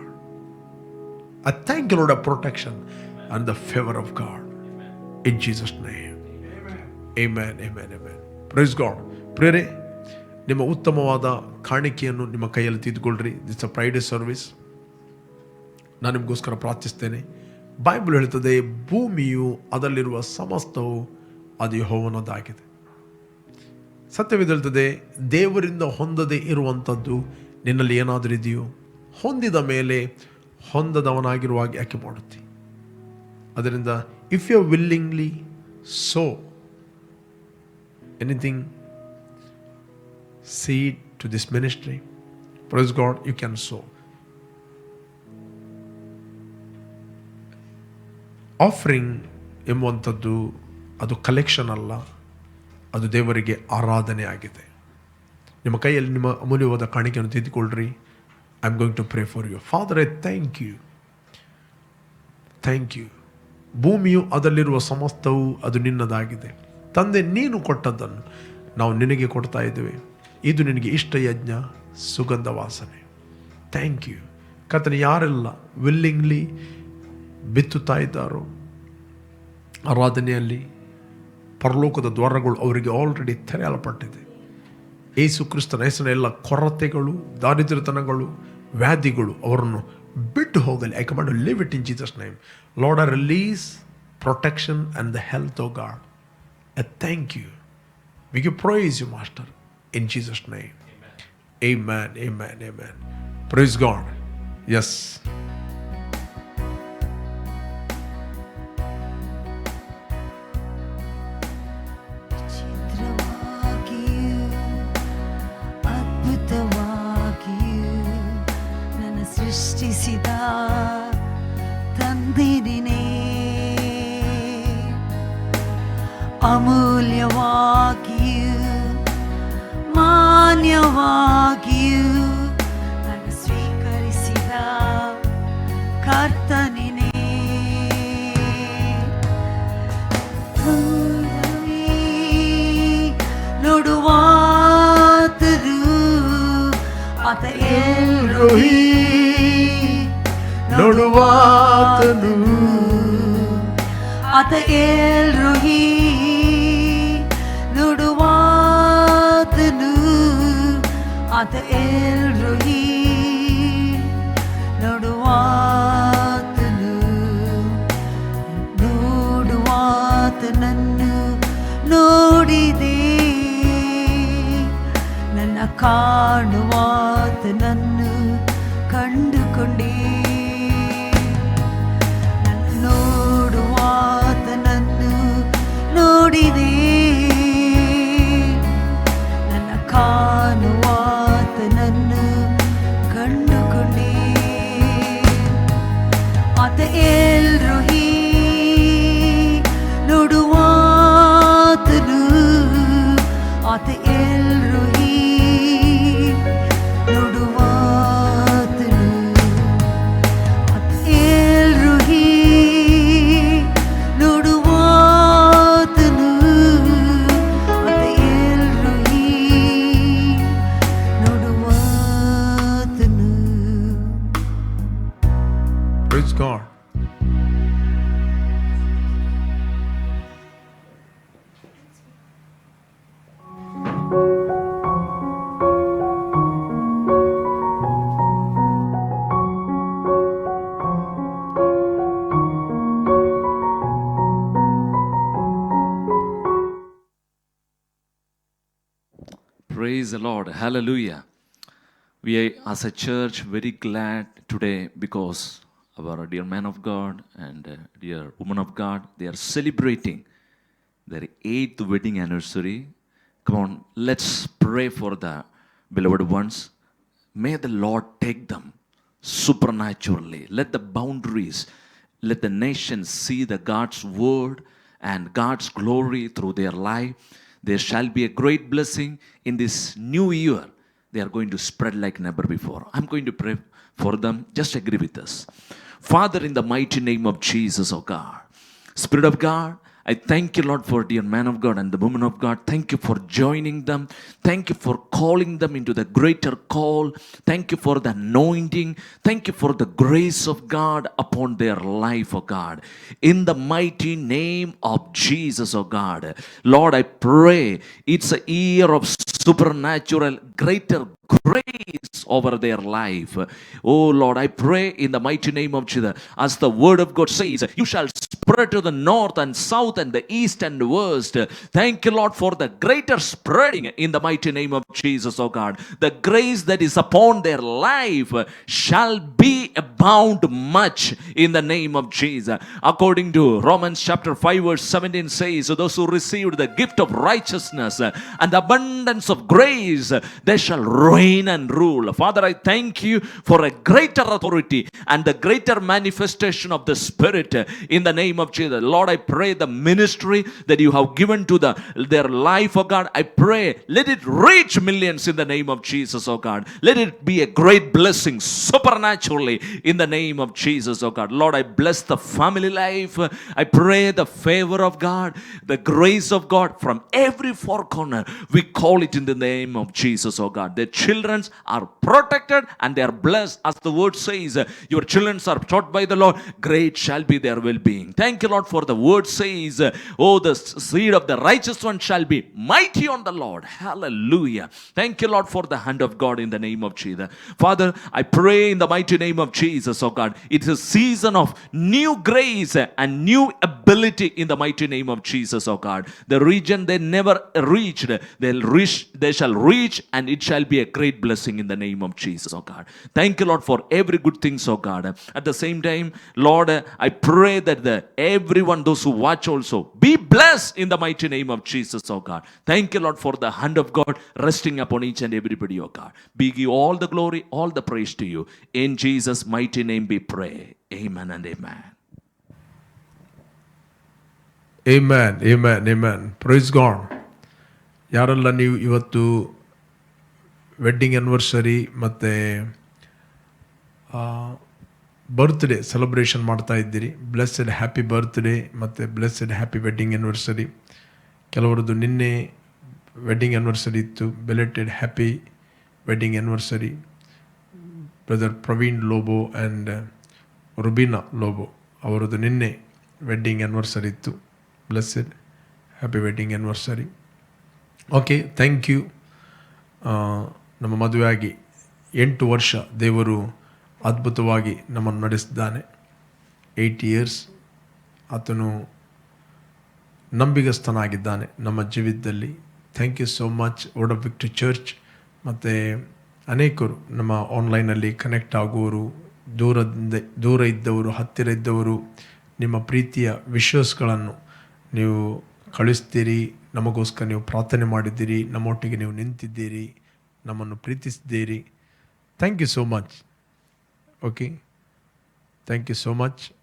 I thank you, Lord, of protection and the favor of God. In Jesus' name. Amen. Amen. Amen. Praise God. ಪ್ರೇರೆ, ನಿಮ್ಮ ಉತ್ತಮವಾದ ಕಾಣಿಕೆಯನ್ನು ನಿಮ್ಮ ಕೈಯಲ್ಲಿ ತೆಗೆದುಕೊಳ್ಳ್ರಿ. This a Friday service. ನಾನು ನಿಮಗೋಸ್ಕರ ಪ್ರಾರ್ಥಿಸ್ತೇನೆ. ಬೈಬಲ್ ಹೇಳ್ತದೆ, ಭೂಮಿಯು ಅದರಲ್ಲಿರುವ ಸಮಸ್ತವು ಅದು ಯೆಹೋವನದಾಗಿದೆ. ಸತ್ಯವೇದ ಹೇಳ್ತದೆ, ದೇವರಿಂದ ಹೊಂದದೇ ಇರುವಂಥದ್ದು ನಿನ್ನಲ್ಲಿ ಏನಾದರೂ ಇದೆಯೋ, ಹೊಂದಿದ ಮೇಲೆ ಹೊಂದದವನಾಗಿರುವಾಗ ಯಾಕೆ ಮಾಡುತ್ತಿ? ಅದರಿಂದ if you willingly sow anything seed to this ministry, praise God, you can sow. Offering ಎಂಬುವಂಥದ್ದು ಅದು ಕಲೆಕ್ಷನ್ ಅಲ್ಲ, ಅದು ದೇವರಿಗೆ ಆರಾಧನೆ ಆಗಿದೆ. ನಿಮ್ಮ ಕೈಯಲ್ಲಿ ನಿಮ್ಮ ಅಮೂಲ್ಯವಾದ ಕಾಣಿಕೆಯನ್ನು ತೆಗೆದುಕೊಳ್ಳ್ರಿ. I am going to pray for you. Father, I thank you. Thank you. ಭೂಮಿಯು ಅದರಲ್ಲಿರುವ ಸಮಸ್ತವು ಅದು ನಿನ್ನದಾಗಿದೆ. ತಂದೆ, ನೀನು ಕೊಟ್ಟದ್ದನ್ನು ನಾವು ನಿನಗೆ ಕೊಡ್ತಾ ಇದ್ದೇವೆ. ಇದು ನಿನಗೆ ಇಷ್ಟ ಯಜ್ಞ, ಸುಗಂಧ ವಾಸನೆ. ಥ್ಯಾಂಕ್ ಯು ಕರ್ತನೆ. ಯಾರೆಲ್ಲ ವಿಲ್ಲಿಂಗ್ಲಿ ಬಿತ್ತುತ್ತಾ ಇದ್ದಾರೋ ಆರಾಧನೆಯಲ್ಲಿ, ಪರಲೋಕದ ದ್ವಾರಗಳು ಅವರಿಗೆ ಆಲ್ರೆಡಿ ತೆರೆಯಲ್ಪಟ್ಟಿದೆ. ಯೇಸು ಕ್ರಿಸ್ತನ ಹೆಸರಿನ ಎಲ್ಲ ಕೊರತೆಗಳು, ದಾರಿದ್ರ್ಯತನಗಳು, ವ್ಯಾಧಿಗಳು ಅವರನ್ನು ಬಿಟ್ಟು ಹೋಗಲಿ. I command leave it in Jesus name. Lord, I release protection and the health of God. I thank you. We give praise you master in Jesus name. Amen. Amen. Amen. Praise God. Yes. ತಂದಿರಿನೇ ಅಮೂಲ್ಯವಾಗಿಯೂ ಮಾನ್ಯವಾಗಿಯೂ ನನ್ನ ಸ್ವೀಕರಿಸಿದ ಕರ್ತನಿನೇ. ನೋಡುವಾತನು ಆತ ಎಲ್ರೋಹಿ, ನೋಡುವಾತನು ಆತ ಎಲ್ರೋಹಿ, ನೋಡುವಾತನು ಆತ ಎಲ್ರೋಹಿ, ನೋಡುವಾತನು. ನೋಡುವಾತನನ್ನು ನೋಡಿದೆ, ನನ್ನ ಕಾಣುವಾತನನ್ನು ಕಂಡುಕೊಂಡೆ. ನನ್ನ ನೋಡುವಾತನನ್ನು ನೋಡಿದೆ, ನನ್ನ ಕಾಣುವಾತನನ್ನು ಕಂಡುಕೊಂಡೆ. ಆತ ಎಲ್ರೋಹಿ, ನೋಡುವಾತನು ಆತ ಎಲ್ರೋಹಿ, ನೋಡುವಾತನು ಆತ ಎಲ್ರೋಹಿ, ನೋಡುವಾತನು ಆತ ಎಲ್ರೋಹಿ, ನೋಡುವಾತನು. Praise God. Praise the Lord. Hallelujah. We are, as a church, very glad today because our dear man of God and dear woman of God, they are celebrating their 8th wedding anniversary. Come on, let's pray for the beloved ones. May the Lord take them supernaturally. Let the boundaries, let the nations see the God's word and God's glory through their life. There shall be a great blessing in this new year. They are going to spread like never before. I'm going to pray for them. Just agree with us. Father, in the mighty name of Jesus, oh God, Spirit of God, I thank you, Lord, for dear man of God and the woman of God. Thank you for joining them. Thank you for calling them into the greater call. Thank you for the anointing. Thank you for the grace of God upon their life, oh God. In the mighty name of Jesus, oh God. Lord, I pray it's a year of supernatural, greater grace over their life. Oh Lord, I pray in the mighty name of Jesus, as the word of God says, you shall spread to the north and south and the east and west. Thank you, Lord, for the greater spreading in the mighty name of Jesus, oh God. The grace that is upon their life shall be abound much in the name of Jesus. According to Romans chapter 5 verse 17 says, so those who received the gift of righteousness and the abundance of grace, they shall reign and rule. Father, I thank you for a greater authority and the greater manifestation of the Spirit in the name of Jesus. Lord, I pray the ministry that you have given to their life, oh God, I pray let it reach millions in the name of Jesus, oh God. Let it be a great blessing supernaturally in the name of Jesus, oh God. Lord, I bless the family life. I pray the favor of God, the grace of God from every four corner. We call it in the name of Jesus, oh God. Their children are protected and they are blessed. As the word says, your children are taught by the Lord, great shall be their well-being. Thank you, Lord, for the word says, oh, the seed of the righteous one shall be mighty on the Lord. Hallelujah. Thank you, Lord, for the hand of God in the name of Jesus. Father, I pray in the mighty name of Jesus, oh God, it's a season of new grace and new ability in the mighty name of Jesus, oh God. The region they never reached, they shall reach, and it shall be a great blessing in the name of Jesus, oh God. Thank you, Lord, for every good thing, oh God. At the same time, Lord, I pray that everyone, those who watch also, be blessed in the mighty name of Jesus, oh God. Thank you, Lord, for the hand of God resting upon each and everybody, oh God. We give all the glory, all the praise to you. In Jesus' mighty name we pray. Amen and amen. Amen, amen, amen. Praise God. ಯಾರೆಲ್ಲ ನೀವು ಇವತ್ತು wedding anniversary ಮತ್ತು birthday celebration ಮಾಡ್ತಾ ಇದ್ದೀರಿ. Blessed happy birthday ಮತ್ತು blessed happy wedding anniversary. ಕೆಲವರದ್ದು ನಿನ್ನೆ wedding anniversary ಇತ್ತು. Belated happy wedding anniversary. Brother Praveen Lobo and Rubina Lobo ಅವರದ್ದು ನಿನ್ನೆ ವೆಡ್ಡಿಂಗ್ ಆ್ಯನಿವರ್ಸರಿ ಇತ್ತು. Blessed happy wedding anniversary. Okay, thank you. ನಮ್ಮ ಮದುವೆಯಾಗಿ 8 ವರ್ಷ ದೇವರು ಅದ್ಭುತವಾಗಿ ನಮ್ಮನ್ನು ನಡೆಸಿದ್ದಾನೆ. 8 years ಆತನು ನಂಬಿಗಸ್ತನಾಗಿದ್ದಾನೆ ನಮ್ಮ ಜೀವಿತದಲ್ಲಿ. Thank you so much Word of Victory Church. ಮತ್ತು ಅನೇಕರು ನಮ್ಮ ಆನ್ಲೈನಲ್ಲಿ ಕನೆಕ್ಟ್ ಆಗುವವರು, ದೂರ ಇದ್ದವರು, ಹತ್ತಿರ ಇದ್ದವರು, ನಿಮ್ಮ ಪ್ರೀತಿಯ ವಿಶ್ವಾಸಗಳನ್ನು ನೀವು ಕಳಿಸ್ತೀರಿ. ನಮಗೋಸ್ಕರ ನೀವು ಪ್ರಾರ್ಥನೆ ಮಾಡಿದ್ದೀರಿ, ನಮ್ಮೊಟ್ಟಿಗೆ ನೀವು ನಿಂತಿದ್ದೀರಿ, ನಮ್ಮನ್ನು ಪ್ರೀತಿಸಿದ್ದೀರಿ. Thank you so much. Okay, thank you so much.